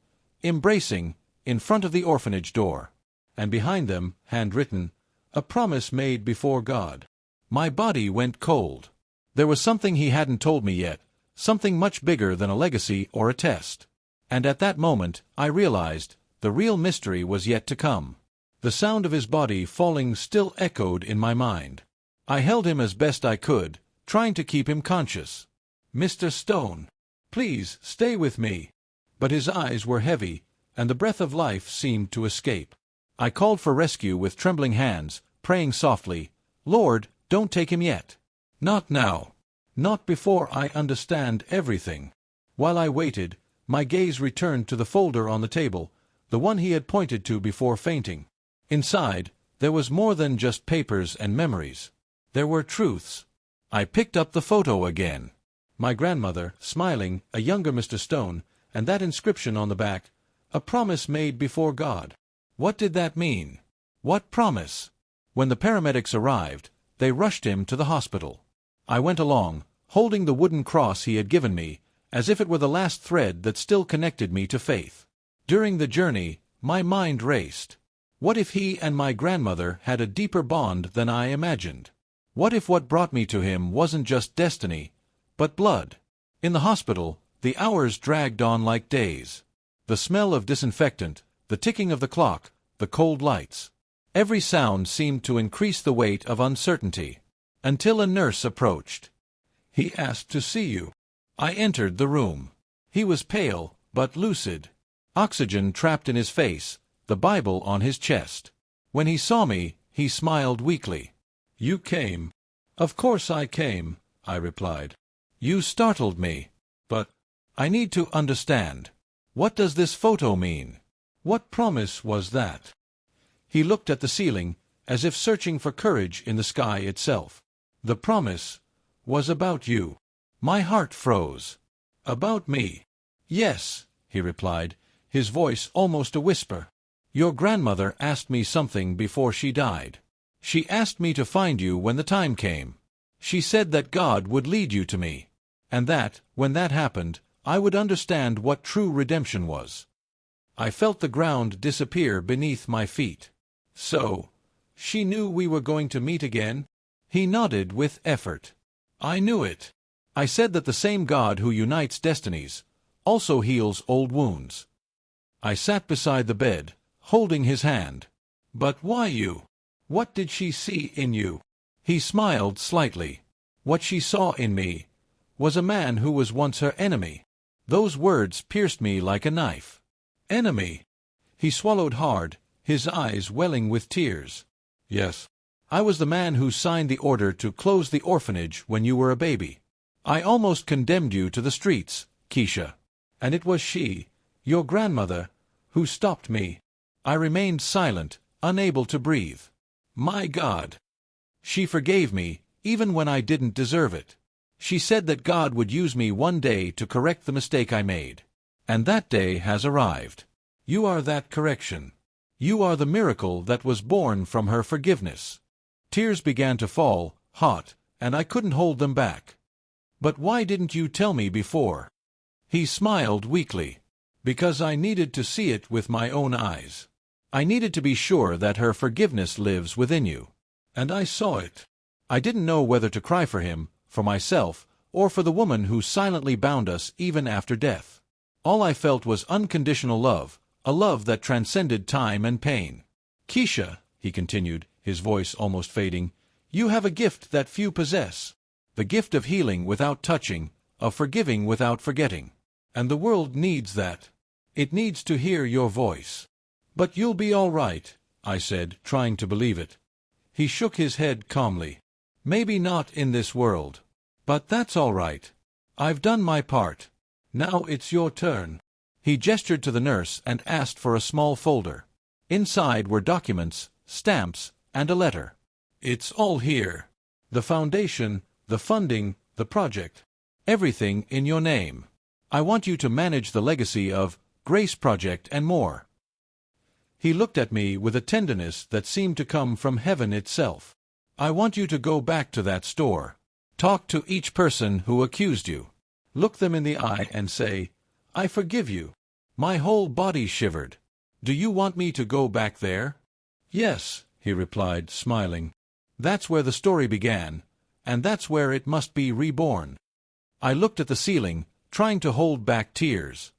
embracing, in front of the orphanage door. And behind them, handwritten, a promise made before God. My body went cold. There was something he hadn't told me yet, something much bigger than a legacy or a test. And at that moment, I realized, the real mystery was yet to come. The sound of his body falling still echoed in my mind. I held him as best I could, trying to keep him conscious. Mr. Stone, please stay with me. But his eyes were heavy, and the breath of life seemed to escape. I called for rescue with trembling hands, praying softly, Lord, don't take him yet. Not now. Not before I understand everything. While I waited, my gaze returned to the folder on the table, the one he had pointed to before fainting. Inside, there was more than just papers and memories. There were truths. I picked up the photo again. My grandmother, smiling, a younger Mr. Stone, and that inscription on the back, a promise made before God. What did that mean? What promise? When the paramedics arrived, they rushed him to the hospital. I went along, holding the wooden cross he had given me, as if it were the last thread that still connected me to faith. During the journey, my mind raced. What if he and my grandmother had a deeper bond than I imagined? What if what brought me to him wasn't just destiny, but blood? In the hospital, the hours dragged on like days. The smell of disinfectant, the ticking of the clock, the cold lights. Every sound seemed to increase the weight of uncertainty. Until a nurse approached. He asked to see you. I entered the room. He was pale, but lucid. Oxygen trapped in his face, the Bible on his chest. When he saw me, he smiled weakly. You came. Of course I came, I replied. You startled me. But I need to understand. What does this photo mean? What promise was that? He looked at the ceiling, as if searching for courage in the sky itself. The promise was about you. My heart froze. About me? Yes, he replied, his voice almost a whisper. Your grandmother asked me something before she died. She asked me to find you when the time came. She said that God would lead you to me, and that, when that happened, I would understand what true redemption was. I felt the ground disappear beneath my feet. So, she knew we were going to meet again? He nodded with effort. I knew it. I said that the same God who unites destinies also heals old wounds. I sat beside the bed, holding his hand. But why you? What did she see in you? He smiled slightly. What she saw in me was a man who was once her enemy. Those words pierced me like a knife. Enemy. He swallowed hard, his eyes welling with tears. Yes. I was the man who signed the order to close the orphanage when you were a baby. I almost condemned you to the streets, Keisha. And it was she, your grandmother, who stopped me. I remained silent, unable to breathe. My God! She forgave me, even when I didn't deserve it. She said that God would use me one day to correct the mistake I made. And that day has arrived. You are that correction. You are the miracle that was born from her forgiveness. Tears began to fall, hot, and I couldn't hold them back. But why didn't you tell me before? He smiled weakly. Because I needed to see it with my own eyes. I needed to be sure that her forgiveness lives within you. And I saw it. I didn't know whether to cry for him, for myself, or for the woman who silently bound us even after death. All I felt was unconditional love, a love that transcended time and pain. Keisha, he continued, his voice almost fading, you have a gift that few possess. The gift of healing without touching, of forgiving without forgetting. And the world needs that. It needs to hear your voice. But you'll be all right, I said, trying to believe it. He shook his head calmly. Maybe not in this world. But that's all right. I've done my part. Now it's your turn. He gestured to the nurse and asked for a small folder. Inside were documents, stamps, and a letter. It's all here. The foundation, the funding, the project. Everything in your name. I want you to manage the legacy of Grace Project and more. He looked at me with a tenderness that seemed to come from heaven itself. I want you to go back to that store. Talk to each person who accused you. Look them in the eye and say, I forgive you. My whole body shivered. Do you want me to go back there? Yes, he replied, smiling. That's where the story began, and that's where it must be reborn. I looked at the ceiling, trying to hold back tears.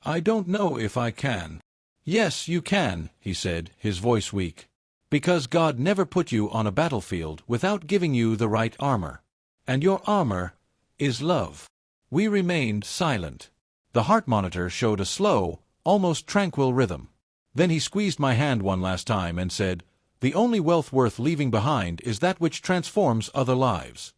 I don't know if I can. Yes, you can, he said, his voice weak. Because God never put you on a battlefield without giving you the right armor. And your armor is love. We remained silent. The heart monitor showed a slow, almost tranquil rhythm. Then he squeezed my hand one last time and said, The only wealth worth leaving behind is that which transforms other lives.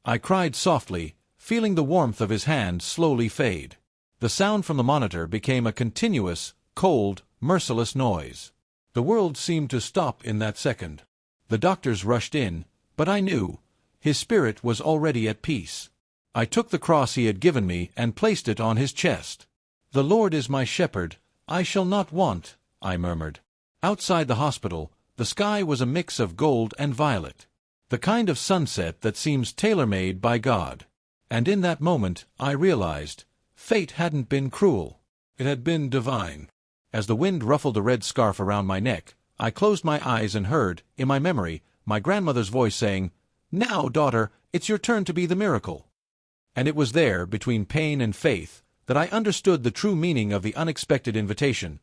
I cried softly, feeling the warmth of his hand slowly fade. The sound from the monitor became a continuous, cold, merciless noise. The world seemed to stop in that second. The doctors rushed in, but I knew. His spirit was already at peace. I took the cross he had given me and placed it on his chest. The Lord is my shepherd, I shall not want, I murmured. Outside the hospital, the sky was a mix of gold and violet. The kind of sunset that seems tailor-made by God. And in that moment, I realized, fate hadn't been cruel. It had been divine. As the wind ruffled the red scarf around my neck, I closed my eyes and heard, in my memory, my grandmother's voice saying, Now, daughter, it's your turn to be the miracle. And it was there, between pain and faith, that I understood the true meaning of the unexpected invitation.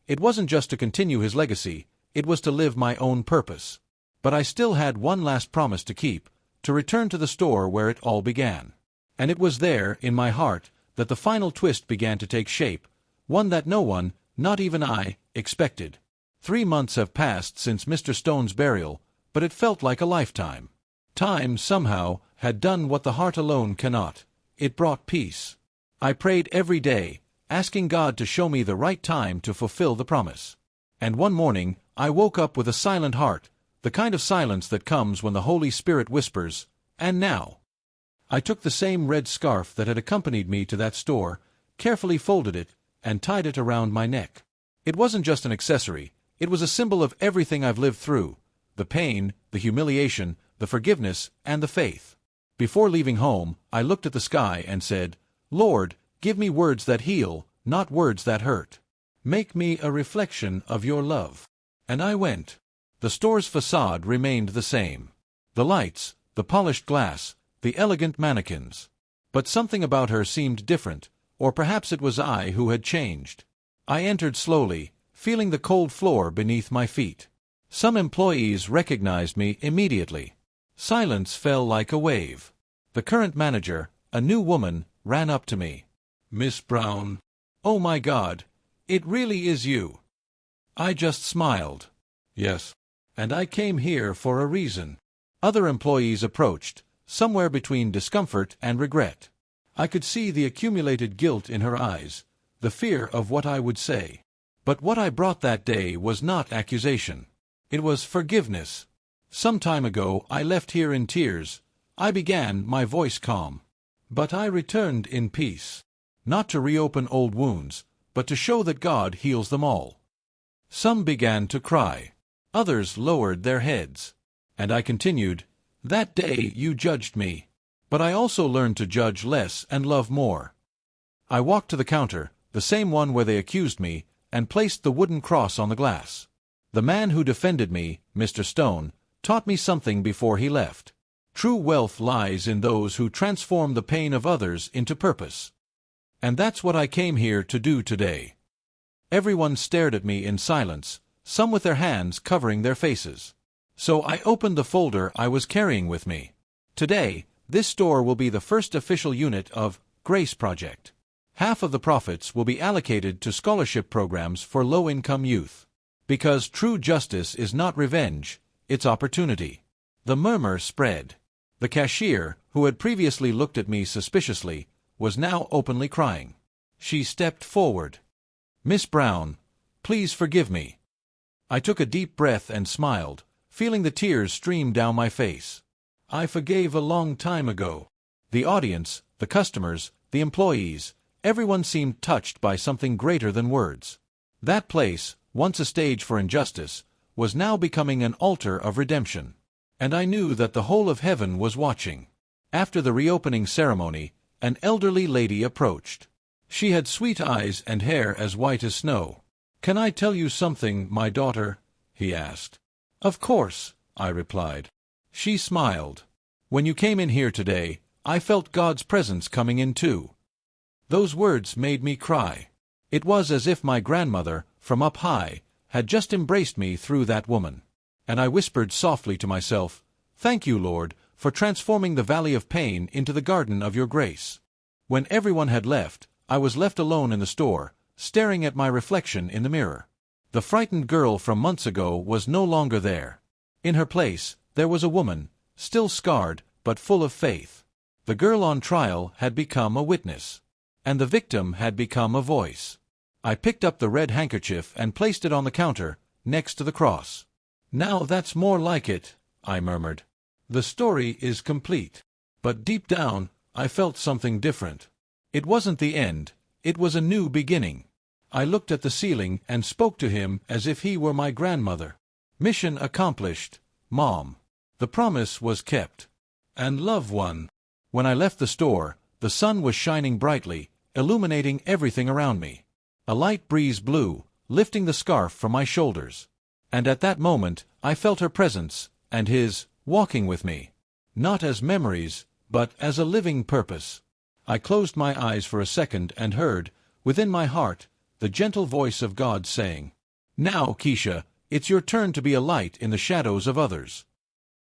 It wasn't just to continue his legacy, it was to live my own purpose. But I still had one last promise to keep, to return to the store where it all began. And it was there, in my heart, that the final twist began to take shape, one that no one, not even I, expected. 3 months have passed since Mr. Stone's burial, but it felt like a lifetime. Time, somehow, had done what the heart alone cannot. It brought peace. I prayed every day, asking God to show me the right time to fulfill the promise. And one morning, I woke up with a silent heart, the kind of silence that comes when the Holy Spirit whispers, "And now." I took the same red scarf that had accompanied me to that store, carefully folded it, and tied it around my neck. It wasn't just an accessory, it was a symbol of everything I've lived through, the pain, the humiliation, the forgiveness, and the faith. Before leaving home, I looked at the sky and said, "Lord, give me words that heal, not words that hurt. Make me a reflection of your love." And I went. The store's facade remained the same. The lights, the polished glass, the elegant mannequins. But something about her seemed different, or perhaps it was I who had changed. I entered slowly, feeling the cold floor beneath my feet. Some employees recognized me immediately. Silence fell like a wave. The current manager, a new woman, ran up to me. "Miss Brown. Oh my God, it really is you." I just smiled. "Yes. And I came here for a reason." Other employees approached, somewhere between discomfort and regret. I could see the accumulated guilt in her eyes, the fear of what I would say. But what I brought that day was not accusation. It was forgiveness. Some time ago I left here in tears. I began, my voice calm. But I returned in peace. Not to reopen old wounds, but to show that God heals them all. Some began to cry. Others lowered their heads. And I continued, "That day you judged me. But I also learned to judge less and love more." I walked to the counter, the same one where they accused me, and placed the wooden cross on the glass. The man who defended me, Mr. Stone, taught me something before he left. True wealth lies in those who transform the pain of others into purpose. And that's what I came here to do today. Everyone stared at me in silence, some with their hands covering their faces. So I opened the folder I was carrying with me. Today, this store will be the first official unit of Grace Project. Half of the profits will be allocated to scholarship programs for low-income youth. Because true justice is not revenge, it's opportunity. The murmur spread. The cashier, who had previously looked at me suspiciously, was now openly crying. She stepped forward. "Miss Brown, please forgive me." I took a deep breath and smiled, feeling the tears stream down my face. I forgave a long time ago. The audience, the customers, the employees, everyone seemed touched by something greater than words. That place, once a stage for injustice, was now becoming an altar of redemption. And I knew that the whole of heaven was watching. After the reopening ceremony, an elderly lady approached. She had sweet eyes and hair as white as snow. "Can I tell you something, my daughter?" he asked. "Of course," I replied. She smiled. "When you came in here today, I felt God's presence coming in too." Those words made me cry. It was as if my grandmother, from up high, had just embraced me through that woman. And I whispered softly to myself, "Thank you, Lord, for transforming the valley of pain into the garden of your grace." When everyone had left, I was left alone in the store, staring at my reflection in the mirror. The frightened girl from months ago was no longer there. In her place, there was a woman, still scarred, but full of faith. The girl on trial had become a witness. And the victim had become a voice. I picked up the red handkerchief and placed it on the counter, next to the cross. "Now that's more like it," I murmured. The story is complete. But deep down, I felt something different. It wasn't the end, it was a new beginning. I looked at the ceiling and spoke to him as if he were my grandmother. Mission accomplished, Mom. The promise was kept. And love won. When I left the store, the sun was shining brightly, illuminating everything around me. A light breeze blew, lifting the scarf from my shoulders. And at that moment, I felt her presence, and his, walking with me. Not as memories, but as a living purpose. I closed my eyes for a second and heard, within my heart, the gentle voice of God saying, "Now, Keisha, it's your turn to be a light in the shadows of others."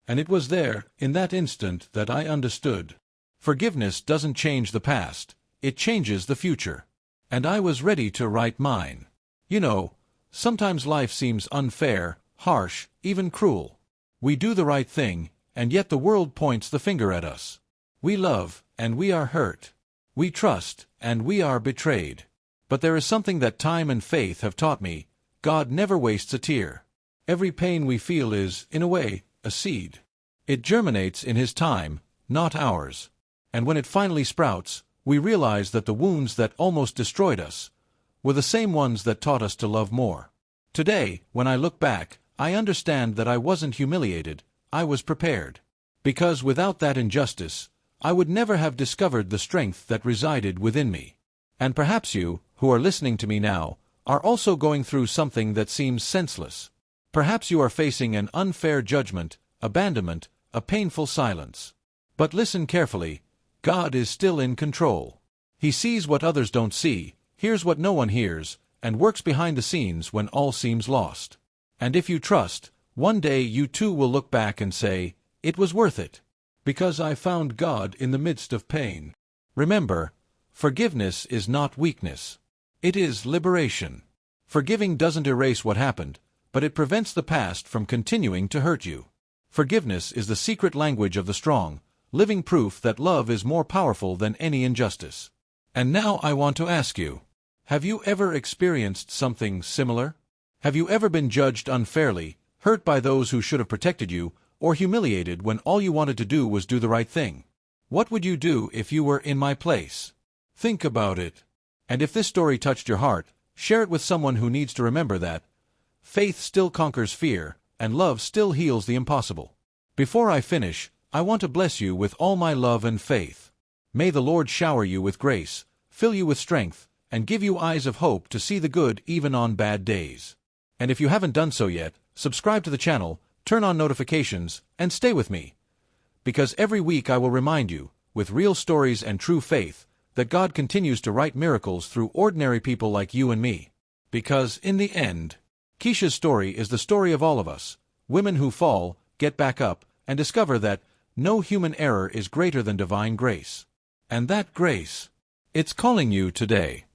And it was there, in that instant, that I understood. Forgiveness doesn't change the past, it changes the future. And I was ready to write mine. You know, sometimes life seems unfair, harsh, even cruel. We do the right thing, and yet the world points the finger at us. We love, and we are hurt. We trust, and we are betrayed. But there is something that time and faith have taught me: God never wastes a tear. Every pain we feel is, in a way, a seed. It germinates in His time, not ours. And when it finally sprouts, we realize that the wounds that almost destroyed us were the same ones that taught us to love more. Today, when I look back, I understand that I wasn't humiliated, I was prepared. Because without that injustice, I would never have discovered the strength that resided within me. And perhaps you, who are listening to me now, are also going through something that seems senseless. Perhaps you are facing an unfair judgment, abandonment, a painful silence. But listen carefully: God is still in control. He sees what others don't see, hears what no one hears, and works behind the scenes when all seems lost. And if you trust, one day you too will look back and say, "It was worth it, because I found God in the midst of pain." Remember, forgiveness is not weakness. It is liberation. Forgiving doesn't erase what happened, but it prevents the past from continuing to hurt you. Forgiveness is the secret language of the strong, living proof that love is more powerful than any injustice. And now I want to ask you, have you ever experienced something similar? Have you ever been judged unfairly, hurt by those who should have protected you, or humiliated when all you wanted to do was do the right thing? What would you do if you were in my place? Think about it. And if this story touched your heart, share it with someone who needs to remember that faith still conquers fear, and love still heals the impossible. Before I finish, I want to bless you with all my love and faith. May the Lord shower you with grace, fill you with strength, and give you eyes of hope to see the good even on bad days. And if you haven't done so yet, subscribe to the channel, turn on notifications, and stay with me. Because every week I will remind you, with real stories and true faith, that God continues to write miracles through ordinary people like you and me. Because, in the end, Keisha's story is the story of all of us, women who fall, get back up, and discover that no human error is greater than divine grace. And that grace, it's calling you today.